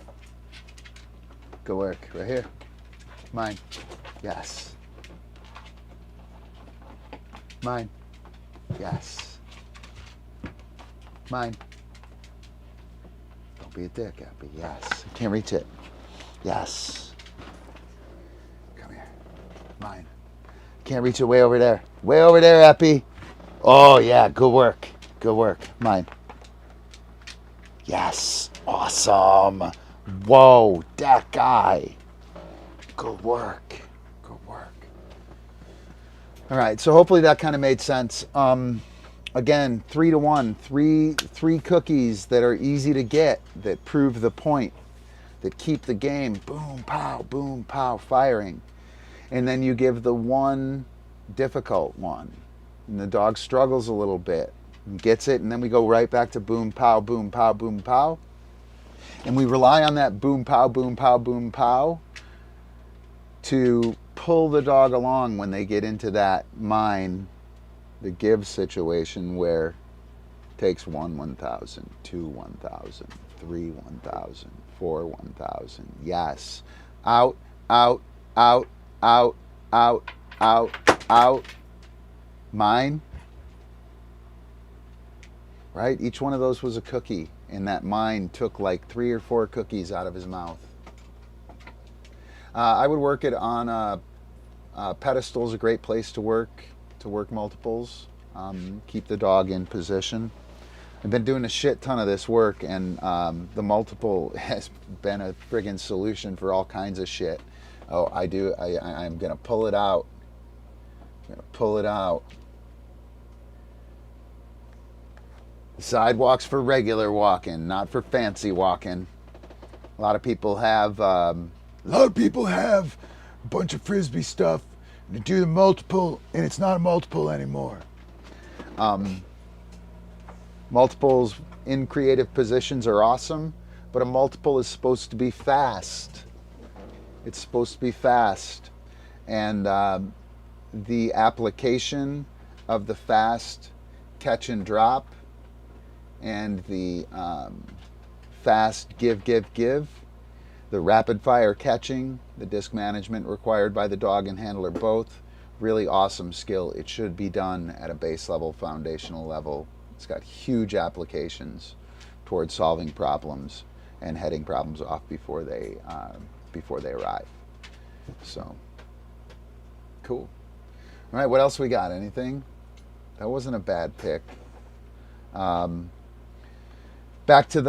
Good work. Right here. Mine. Yes. Mine. Yes. Mine. Don't be a dick, Abby. Yes. Can't reach it. Yes. Come here. Mine. Can't reach it way over there. Way over there, Epi. Oh, yeah. Good work. Good work. Mine. Yes. Awesome. Whoa. That guy. Good work. Good work. All right. So hopefully that kind of made sense. Again, 3-to-1. Three cookies that are easy to get, that prove the point, that keep the game boom, pow, firing. And then you give the one difficult one. And the dog struggles a little bit and gets it, and then we go right back to boom, pow, boom, pow, boom, pow. And we rely on that boom, pow, boom, pow, boom, pow to pull the dog along when they get into that the give situation where it takes 1 1,000, 2 1,000, 3 1,000, 4 1,000. Yes. Out, out, out, out, out, out, out. Mine. Right? Each one of those was a cookie, and that mine took like 3 or 4 cookies out of his mouth. I would work it on a pedestal. Is a great place to work multiples. Keep the dog in position. I've been doing a shit ton of this work, and the multiple has been a friggin' solution for all kinds of shit. Oh, I'm gonna pull it out. I'm gonna pull it out. The sidewalk's for regular walking, not for fancy walking. A lot of people have a bunch of frisbee stuff, and they do the multiple, and it's not a multiple anymore. Multiples in creative positions are awesome, but a multiple is supposed to be fast. It's supposed to be fast. And the application of the fast catch and drop and the fast give, the rapid fire catching, the disc management required by the dog and handler both, really awesome skill. It should be done at a base level, foundational level. It's got huge applications towards solving problems and heading problems off before they arrive. So, cool. All right, what else we got? Anything? That wasn't a bad pick. Back to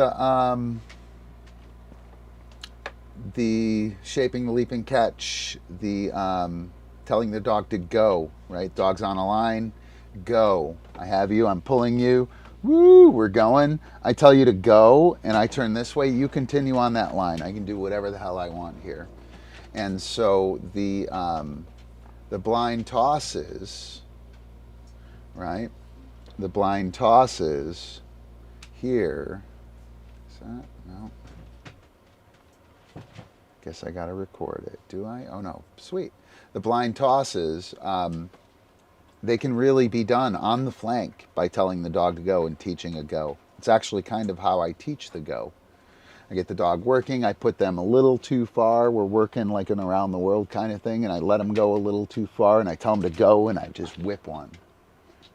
the shaping, the leaping catch, the telling the dog to go, right? Dog's on a line, go. I have you, I'm pulling you. Woo, we're going. I tell you to go, and I turn this way. You continue on that line. I can do whatever the hell I want here. And so the blind tosses, right? The blind tosses here. Is that? No. Guess I gotta record it. Do I? Oh no, sweet. The blind tosses, they can really be done on the flank by telling the dog to go and teaching a go. It's actually kind of how I teach the go. I get the dog working, I put them a little too far, we're working like an around the world kind of thing, and I let them go a little too far, and I tell them to go, and I just whip one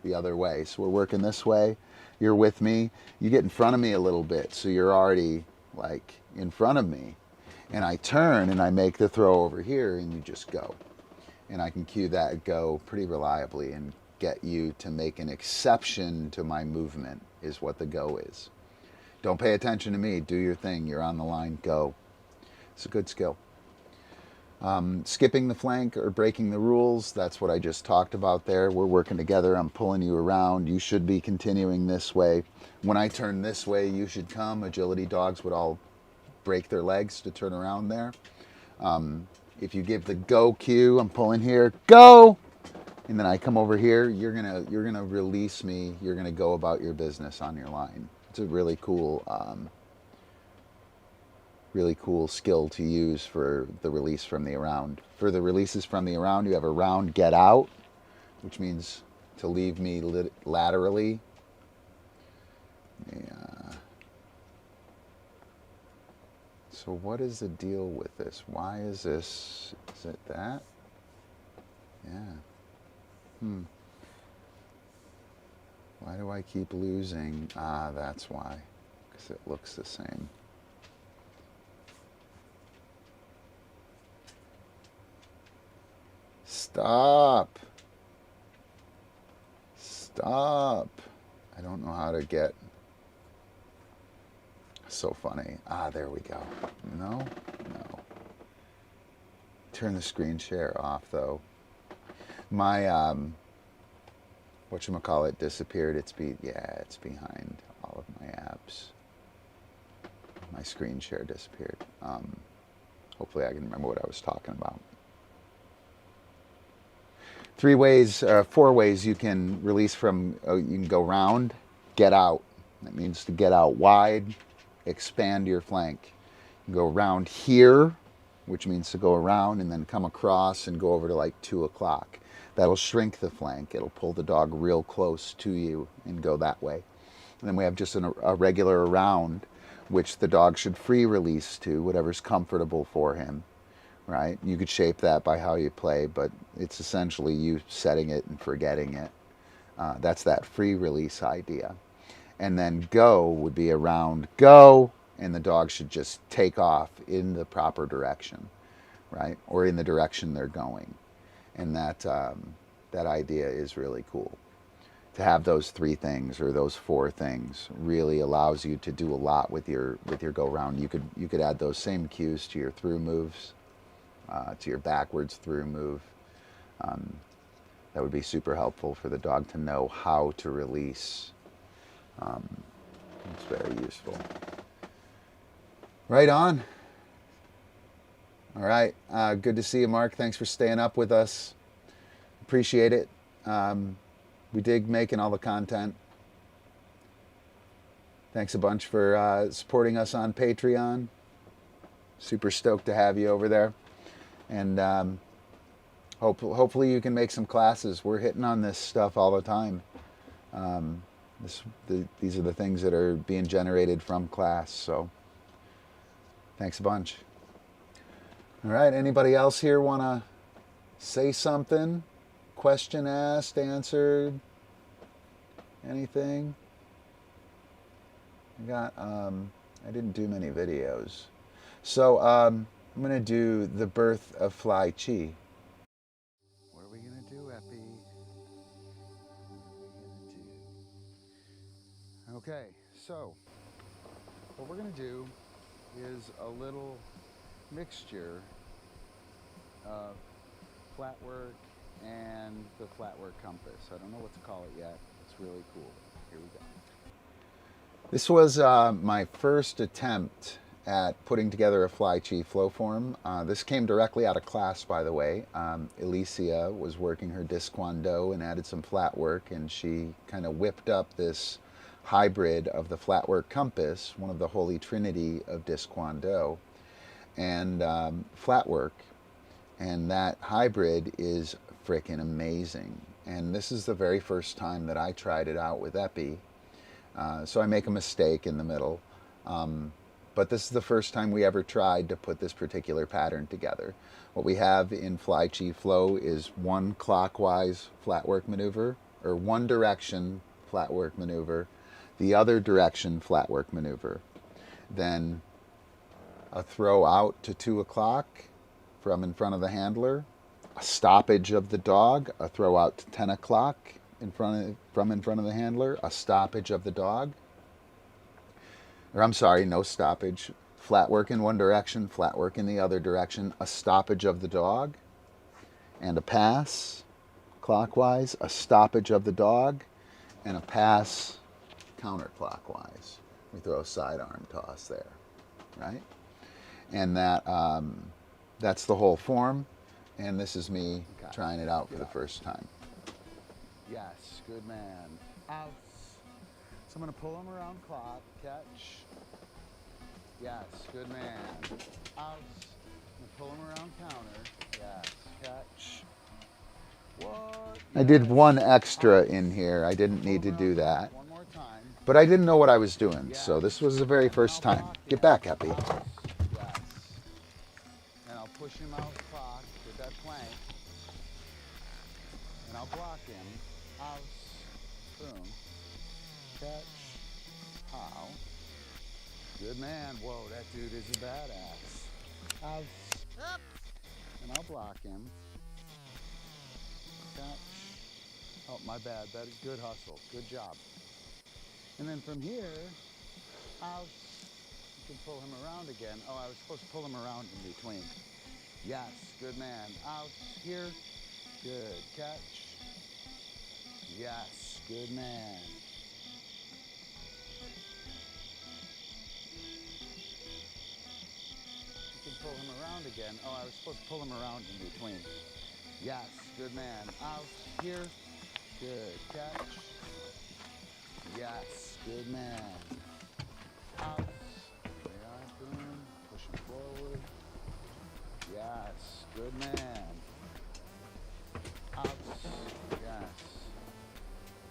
the other way. So we're working this way, you're with me, you get in front of me a little bit, so you're already like in front of me, and I turn and I make the throw over here, and you just go. And I can cue that go pretty reliably and get you to make an exception to my movement is what the go is. Don't pay attention to me, do your thing, you're on the line, go. It's a good skill. Skipping the flank or breaking the rules, that's what I just talked about there. We're working together, I'm pulling you around, you should be continuing this way. When I turn this way, you should come. Agility dogs would all break their legs to turn around there. If you give the go cue, I'm pulling here, go! And then I come over here, you're gonna release me, you're gonna go about your business on your line. It's a really cool skill to use for the release from the around. For the releases from the around, you have a round get out, which means to leave me laterally. Yeah. So what is the deal with this? Why is this? Is it that? Yeah. Why do I keep losing? Ah, that's why. Because it looks the same. Stop. Stop. I don't know how to get... So funny. Ah, there we go. No? No. Turn the screen share off, though. My, whatchamacallit disappeared. It's behind all of my apps. My screen share disappeared. Hopefully I can remember what I was talking about. 4 ways you can release from, you can go round, get out. That means to get out wide, expand your flank. You go around here, which means to go around and then come across and go over to like 2 o'clock. That'll shrink the flank. It'll pull the dog real close to you and go that way. And then we have just a regular around, which the dog should free release to, whatever's comfortable for him, right? You could shape that by how you play, but it's essentially you setting it and forgetting it. That's that free release idea. And then go would be around go, and the dog should just take off in the proper direction, right? Or in the direction they're going. And that idea is really cool. To have those 3 things or those 4 things really allows you to do a lot with your go round. You could add those same cues to your through moves, to your backwards through move. That would be super helpful for the dog to know how to release. It's very useful. Right on. All right. Good to see you, Mark. Thanks for staying up with us. Appreciate it. We dig making all the content. Thanks a bunch for supporting us on Patreon. Super stoked to have you over there. And hopefully you can make some classes. We're hitting on this stuff all the time. These are the things that are being generated from class. So thanks a bunch. All right, anybody else here want to say something? Question asked, answered, anything? I didn't do many videos. So I'm going to do the birth of Fly Chi. What are we going to do, Epi? Okay, so what we're going to do is a little mixture of flat work and the flat work compass. I don't know what to call it yet. It's really cool. Here we go. This was my first attempt at putting together a Fly Chi flow form. This came directly out of class, by the way. Alicia was working her Diskwando and added some flat work, and she kind of whipped up this hybrid of the flat work compass, one of the holy trinity of Diskwando. and flat work. And that hybrid is freaking amazing. And this is the very first time that I tried it out with Epi. So I make a mistake in the middle. But this is the first time we ever tried to put this particular pattern together. What we have in Fly Chi Flow is one clockwise flat work maneuver, or one direction flat work maneuver, the other direction flat work maneuver. Then a throw out to 2 o'clock from in front of the handler, a stoppage of the dog, a throw out to 10 o'clock from in front of the handler, a stoppage of the dog. Or I'm sorry, no stoppage. Flat work in one direction, flat work in the other direction, a stoppage of the dog, and a pass clockwise, a stoppage of the dog, and a pass counterclockwise. We throw a sidearm toss there, right? And that's the whole form, and this is me trying it out for the first time. Yes, good man. Out. So I'm going to pull him around clock, catch. Yes, good man. Out. I'm going to pull him around counter. Yes, catch. What? I did one extra in here. I didn't need to do that. One more time. But I didn't know what I was doing, so this was the very first time. Get back, Epi. Yes. And I'll push him out clock with that plank. And I'll block him. Out. Boom. Catch. How. Good man. Whoa, that dude is a badass. Out. And I'll block him. Catch. Oh, my bad. That is good hustle. Good job. And then from here, out. You can pull him around again. Oh, I was supposed to pull him around in between. Yes. Good man. Out. Here. Good. Catch. Yes. Good man. You can pull him around again. Oh, I was supposed to pull him around in between. Yes. Good man. Out. Here. Good. Catch. Yes. Good man. Out. There I boom. Push him forward. Yes. Good man. Out. Yes.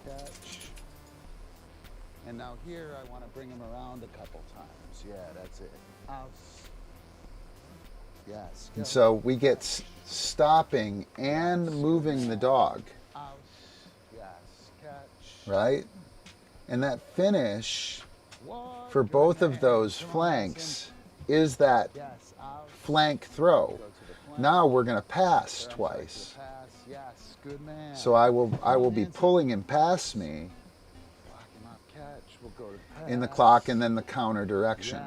Catch. And now here I want to bring him around a couple times. Yeah, that's it. Out. Yes. And so we get stopping and moving the dog. Out. Yes. Catch. Right? And that finish for both of those flanks is that flank throw. Now we're going to pass twice. So I will be pulling him past me in the clock and then the counter direction.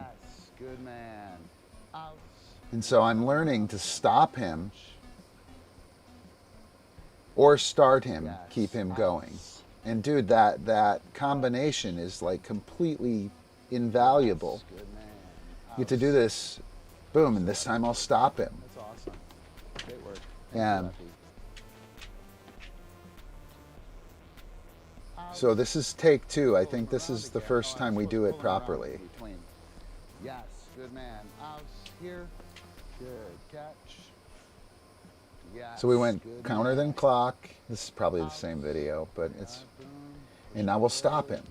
And so I'm learning to stop him or start him, keep him going. And dude, that combination is like completely invaluable. You get to do this, boom, and this time I'll stop him. That's awesome. Great work. And so this is take 2. I think this is the first time we do it properly. Yes, good man. Out here. Good catch. Yes. So we went counter then clock. This is probably the same video, but it's. And now we'll stop him.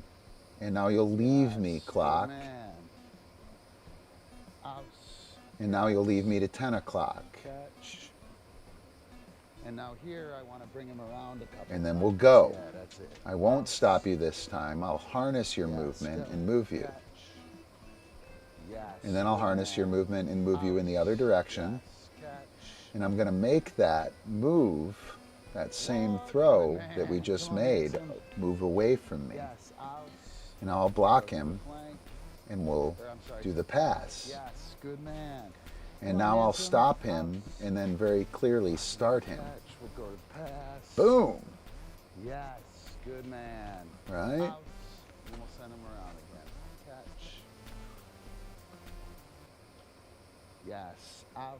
And now you'll leave me clock. And now you'll leave me to 10 o'clock. And now here I want to bring him around a couple. And then we'll go. Yeah, that's it. I won't stop you this time. I'll harness your movement and move you. And then I'll harness your movement and move you in the other direction. And I'm going to make that move, that same throw that we just made, move away from me. And I'll block him and we'll do the pass. And now I'll stop him and then very clearly start him. Boom! Yes, good man. Right? And we'll send him around again. Catch. Yes. Out.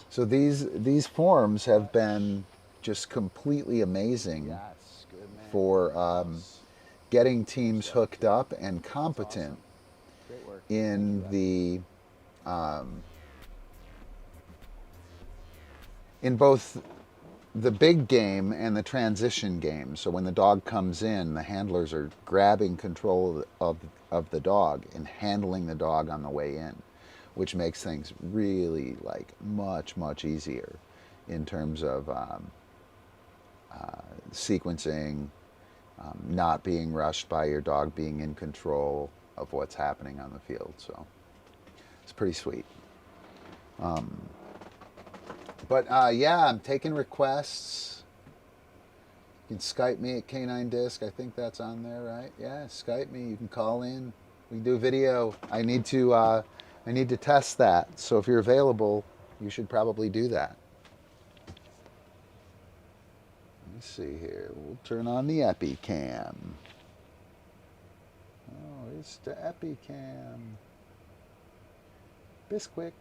So these forms have been just completely amazing for getting teams hooked up and competent in the in both the big game and the transition game. So when the dog comes in, the handlers are grabbing control of the dog and handling the dog on the way in, which makes things really like much easier in terms of sequencing, not being rushed by your dog, being in control of what's happening on the field. So it's pretty sweet. Yeah, I'm taking requests. You can Skype me at Canine Disc. I think that's on there, right? Yeah, Skype me. You can call in. We can do video. I need to test that. So if you're available, you should probably do that. Let's see here. We'll turn on the EpiCam. Oh, it's the EpiCam. Bisquick.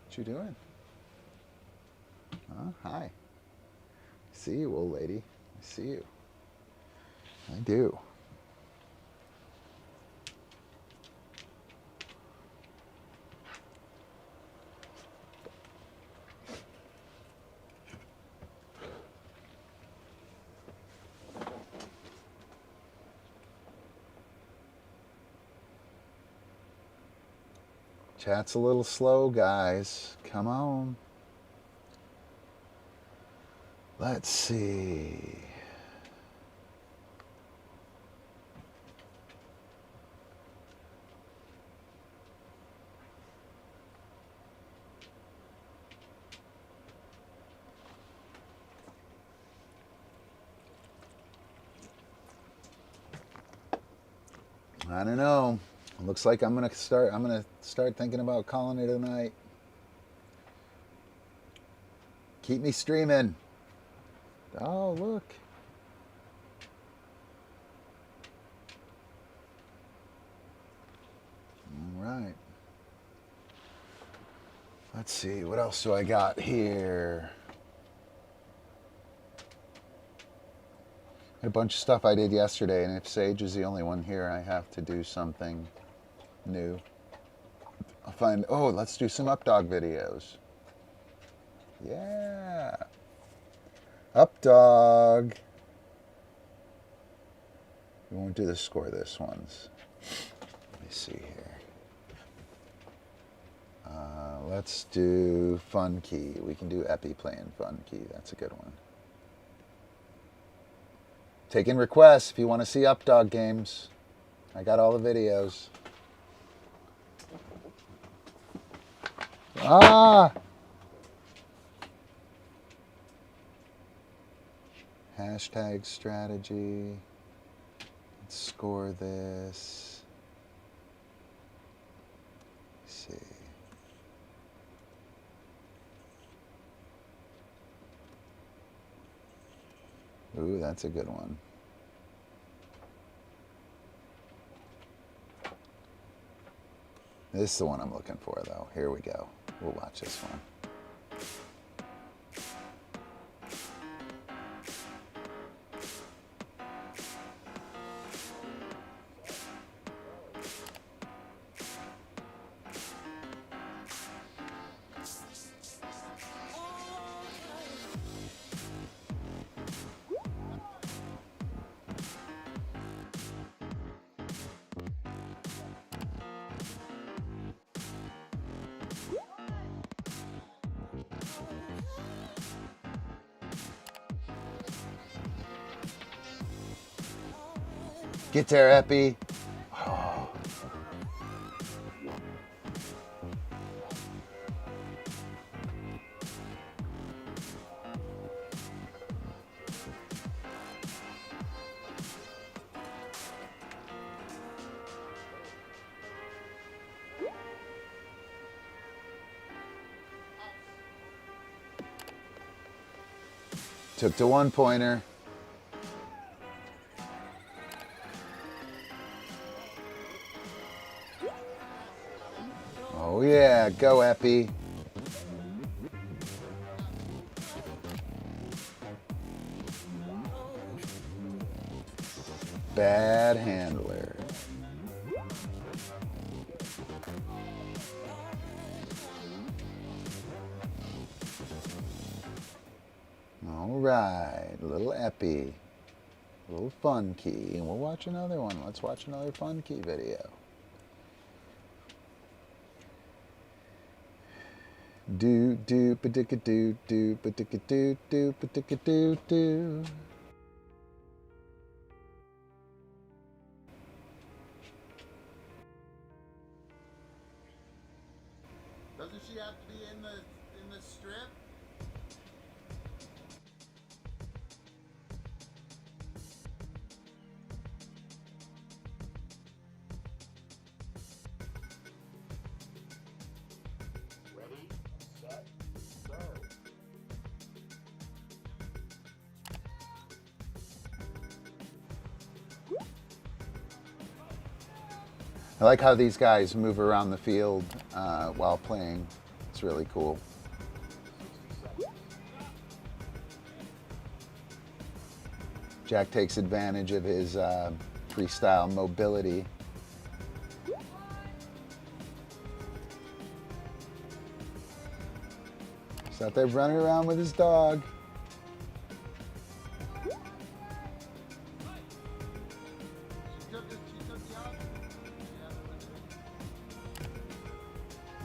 What you doing? Hi. I see you, old lady. I see you. I do. Chat's a little slow, guys. Come on. Let's see. I don't know. Looks like I'm gonna start thinking about calling it a night. Keep me streaming. Oh, look. All right. Let's see, what else do I got here? A bunch of stuff I did yesterday, and if Sage is the only one here, I have to do something new. I'll find, oh, let's do some Updog videos. Yeah. Updog. We won't do the score this ones. Let me see here. Let's do Fun Key. We can do Epi playing Fun Key. That's a good one. Taking requests if you want to see Updog games. I got all the videos. Ah! Hashtag strategy. Let's score this. Let's see. Ooh, that's a good one. This is the one I'm looking for, though. Here we go. We'll watch this one. Get there, Epi. Oh. Took the one pointer. Oh yeah, go Epi. Bad handler. All right, a little epi, a little fun key, and we'll watch another one. Let's watch another fun key video. Do do padicka do do padicka do do padicka do do. Doesn't she have to be in the strip? Ready, set, go. I like how these guys move around the field while playing. It's really cool. Jack takes advantage of his freestyle mobility. He's out there running around with his dog.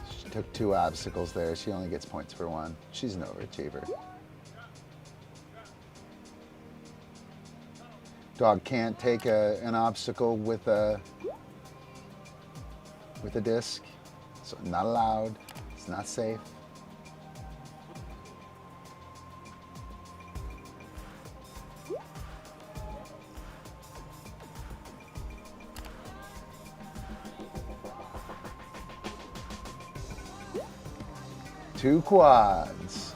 She took 2 obstacles there. She only gets points for 1. She's an overachiever. Dog can't take an obstacle with a disc. So not allowed. It's not safe. Two quads.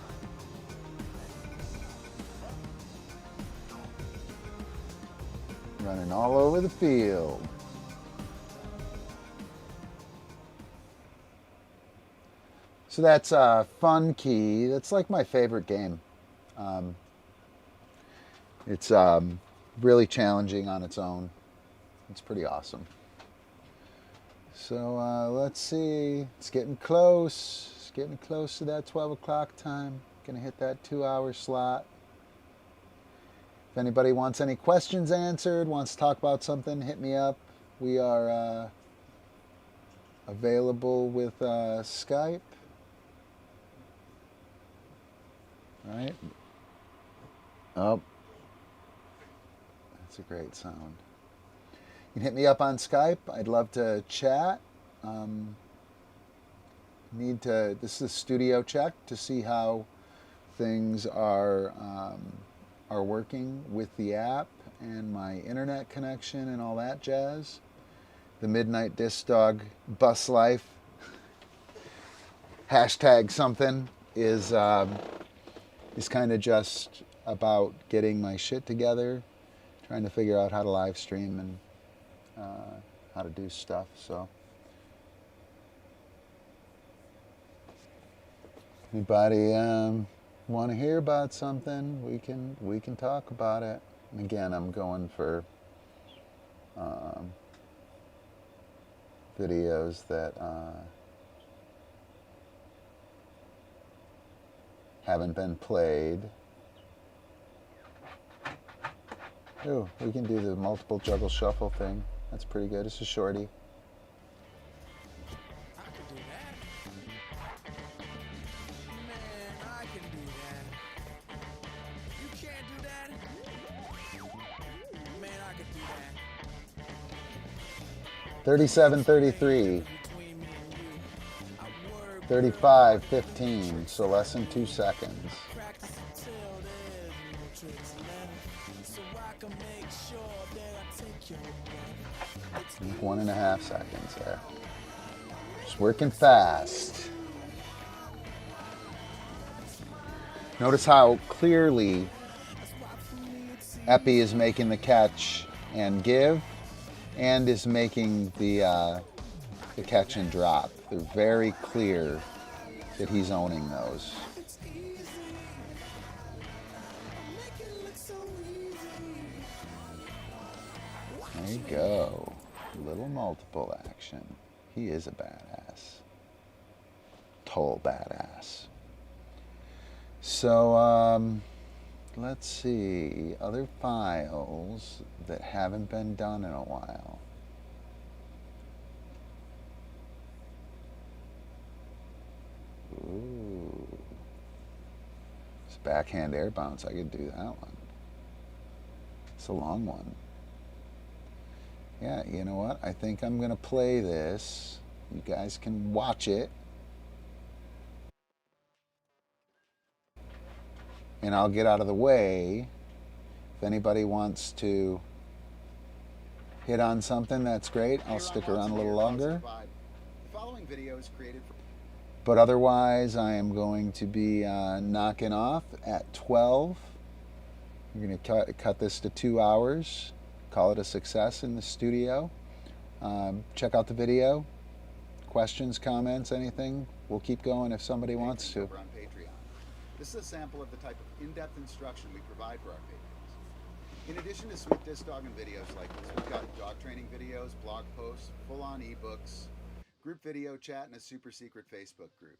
Running all over the field. So that's Fun Key. That's like my favorite game. It's really challenging on its own. It's pretty awesome. So let's see. It's getting close. It's getting close to that 12 o'clock time. Gonna hit that 2-hour slot. If anybody wants any questions answered, wants to talk about something, hit me up. We are available with Skype. All right. Oh, that's a great sound. You can hit me up on Skype. I'd love to chat. This is studio check to see how things are working with the app and my internet connection and all that jazz. The Midnight Disc Dog Bus Life hashtag something is kind of just about getting my shit together, trying to figure out how to live stream and how to do stuff. So anybody want to hear about something, we can talk about it. And again, I'm going for videos that haven't been played. Ooh, we can do the multiple juggle shuffle thing. That's pretty good. It's a shorty. I can do that. You can't do that. Man, I can do that. 37:33. 35:15. So less than 2 seconds. 1.5 seconds there. Just working fast. Notice how clearly Epi is making the catch and give, and is making the catch and drop. They're very clear that he's owning those. There you go. Little multiple action. He is a badass. Total badass. So let's see, other files that haven't been done in a while. Ooh. It's backhand air bounce. I could do that one. It's a long one. Yeah, you know what? I think I'm going to play this. You guys can watch it. And I'll get out of the way. If anybody wants to hit on something, that's great. I'll stick around a little longer. The following video is created for... But otherwise, I am going to be knocking off at 12. We're going to cut this to 2 hours. Call it a success in the studio. Check out the video. Questions, comments, anything. We'll keep going if somebody wants to. Over on Patreon. This is a sample of the type of in-depth instruction we provide for our patrons. In addition to sweet disc dogging videos like this, we've got dog training videos, blog posts, full-on ebooks, group video chat, and a super secret Facebook group.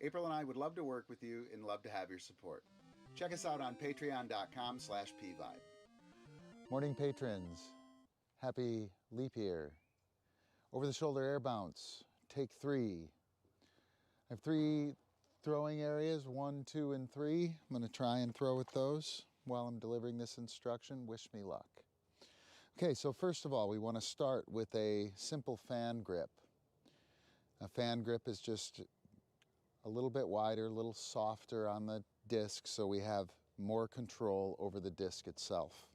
April and I would love to work with you and love to have your support. Check us out on patreon.com/pvibe. Morning patrons, happy leap year. Over the shoulder air bounce, take 3. I have 3 throwing areas, 1, 2, and 3. I'm going to try and throw with those while I'm delivering this instruction. Wish me luck. Okay, so first of all, we want to start with a simple fan grip. A fan grip is just a little bit wider, a little softer on the disc, so we have more control over the disc itself.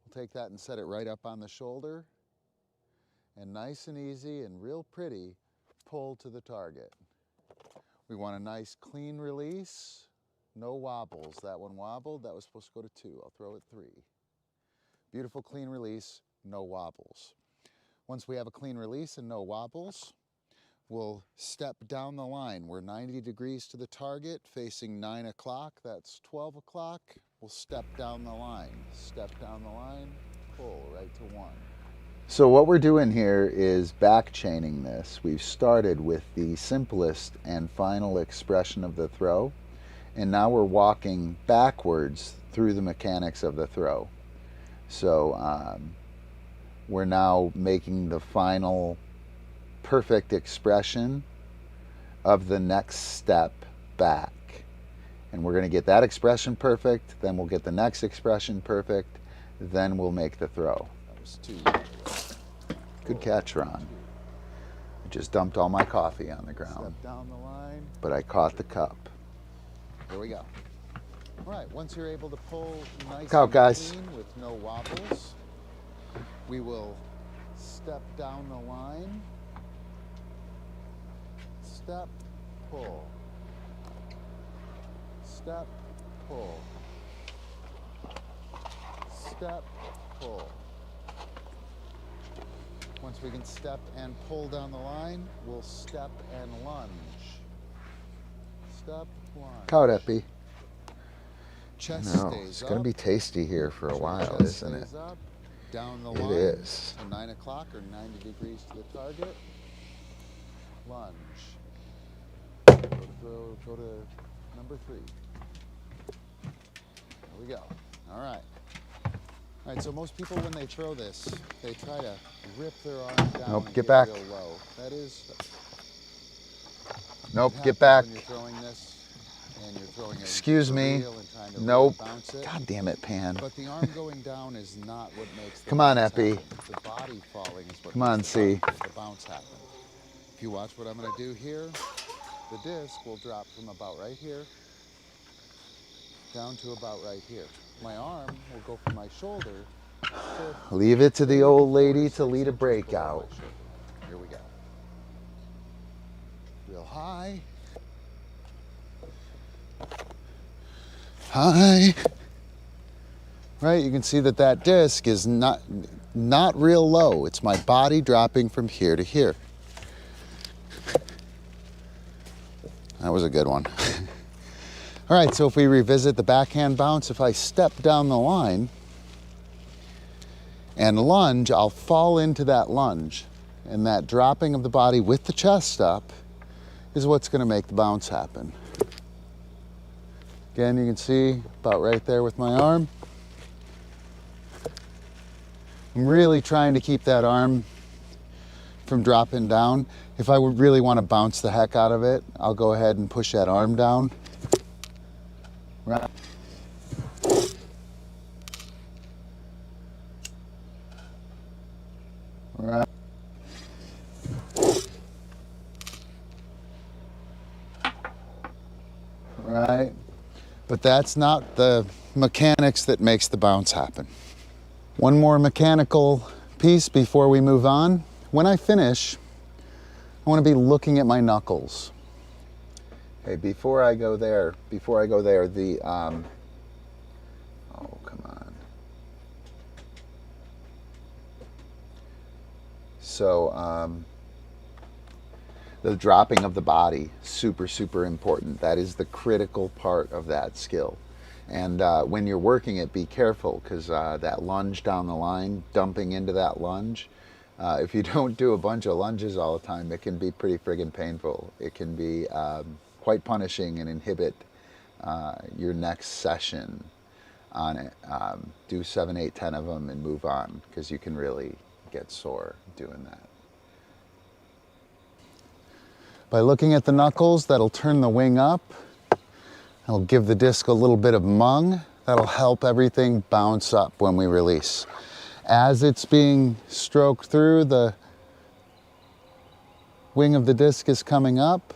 We'll take that and set it right up on the shoulder, and nice and easy and real pretty, pull to the target. We want a nice clean release, no wobbles. That one wobbled, that was supposed to go to 2. I'll throw it 3. Beautiful clean release, no wobbles. Once we have a clean release and no wobbles, we'll step down the line. We're 90 degrees to the target, facing 9 o'clock, that's 12 o'clock. We'll step down the line, pull right to 1. So what we're doing here is back chaining this. We've started with the simplest and final expression of the throw, and now we're walking backwards through the mechanics of the throw. So we're now making the final perfect expression of the next step back. And we're going to get that expression perfect, then we'll get the next expression perfect, then we'll make the throw. That was 2. Good catch, Ron. I just dumped all my coffee on the ground. Step down the line. But I caught the cup. Here we go. All right, once you're able to pull nice and clean with no wobbles, we will step down the line. Step, pull. Step, pull. Step, pull. Once we can step and pull down the line, we'll step and lunge. Step, lunge. Cow Epi. Chest stays up. It's going to be tasty here for a while, isn't it? Up, down the line. It is. To 9 o'clock or 90 degrees to the target. Lunge. Go to number 3. There we go. All right. All right, so most people when they throw this, they try to rip their arm down. Nope, get back. Real low. That is. Nope, get back. When you're throwing this and you're throwing it. Excuse me. Nope. God damn it, Pan. But the arm going down is not what makes the Come on, Epi. The body falling is what Come on, see. The bounce happen. If you watch what I'm going to do here, the disc will drop from about right here down to about right here. My arm will go from my shoulder to... Leave it to the old lady to lead a breakout. Here we go. Real high. High. Right, you can see that that disc is not real low. It's my body dropping from here to here. That was a good one. All right, so if we revisit the backhand bounce, if I step down the line and lunge, I'll fall into that lunge. And that dropping of the body with the chest up is what's going to make the bounce happen. Again, you can see about right there with my arm. I'm really trying to keep that arm from dropping down. If I would really want to bounce the heck out of it, I'll go ahead and push that arm down. Right. Right. Right. But that's not the mechanics that makes the bounce happen. One more mechanical piece before we move on. When I finish, I want to be looking at my knuckles. Hey, before I go there, the, oh, come on. So, the dropping of the body, super, super important. That is the critical part of that skill. And when you're working it, be careful, because that lunge down the line, dumping into that lunge, if you don't do a bunch of lunges all the time, it can be pretty friggin' painful. It can be quite punishing and inhibit your next session on it. Do 7, 8, 10 of them and move on, because you can really get sore doing that. By looking at the knuckles, that'll turn the wing up. That'll give the disc a little bit of mung. That'll help everything bounce up when we release. As it's being stroked through, the wing of the disc is coming up.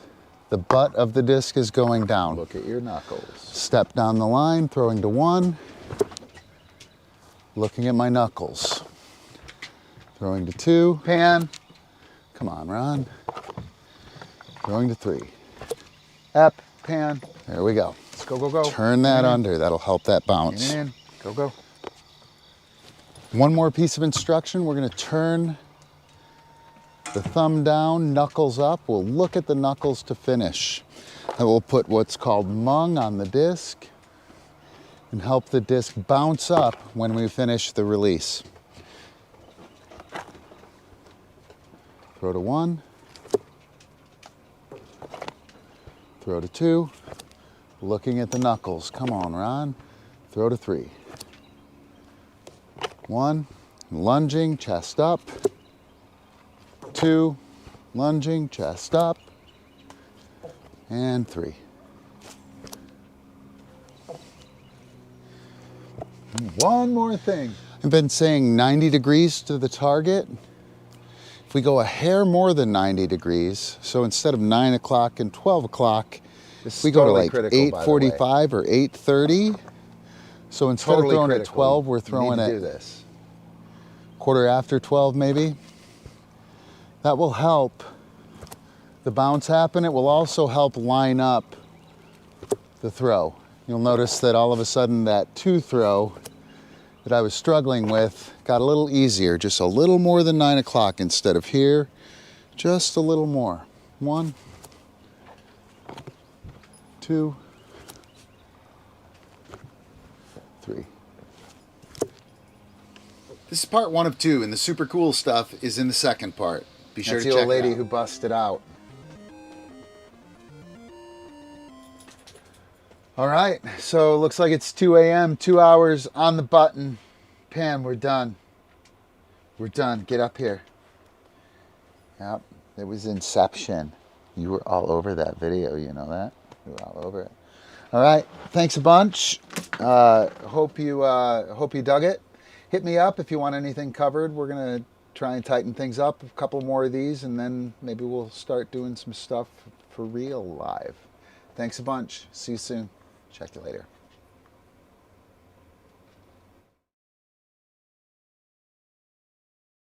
The butt of the disc is going down. Look at your knuckles. Step down the line, throwing to 1. Looking at my knuckles. Throwing to 2. Pan. Come on, Ron. Throwing to 3. Up, pan. There we go. Let's go, go, go. Turn that under. That'll help that bounce. In. Go, go. One more piece of instruction. We're going to turn the thumb down, knuckles up. We'll look at the knuckles to finish. And we'll put what's called mung on the disc and help the disc bounce up when we finish the release. Throw to 1. Throw to 2. Looking at the knuckles. Come on, Ron. Throw to 3. 1. Lunging, chest up. 2. Lunging, chest up. And 3. One more thing. I've been saying 90 degrees to the target. If we go a hair more than 90 degrees, so instead of 9 o'clock and 12 o'clock, we go to like 8:45 or 8:30. So instead of throwing at 12, we're throwing at quarter after 12 maybe. That will help the bounce happen. It will also help line up the throw. You'll notice that all of a sudden that 2 throw that I was struggling with got a little easier, just a little more than 9 o'clock instead of here, just a little more. 1, 2, 3. This is part 1 of 2, and the super cool stuff is in the second part. Be sure to check it out. That's the old lady who busted out. All right, so it looks like it's 2 a.m., 2 hours on the button. Pam, we're done. We're done. Get up here. Yep, it was Inception. You were all over that video, you know that? You were all over it. All right, thanks a bunch. Hope you dug it. Hit me up if you want anything covered. We're gonna try and tighten things up, a couple more of these, and then maybe we'll start doing some stuff for real live. Thanks a bunch. See you soon. Check you later.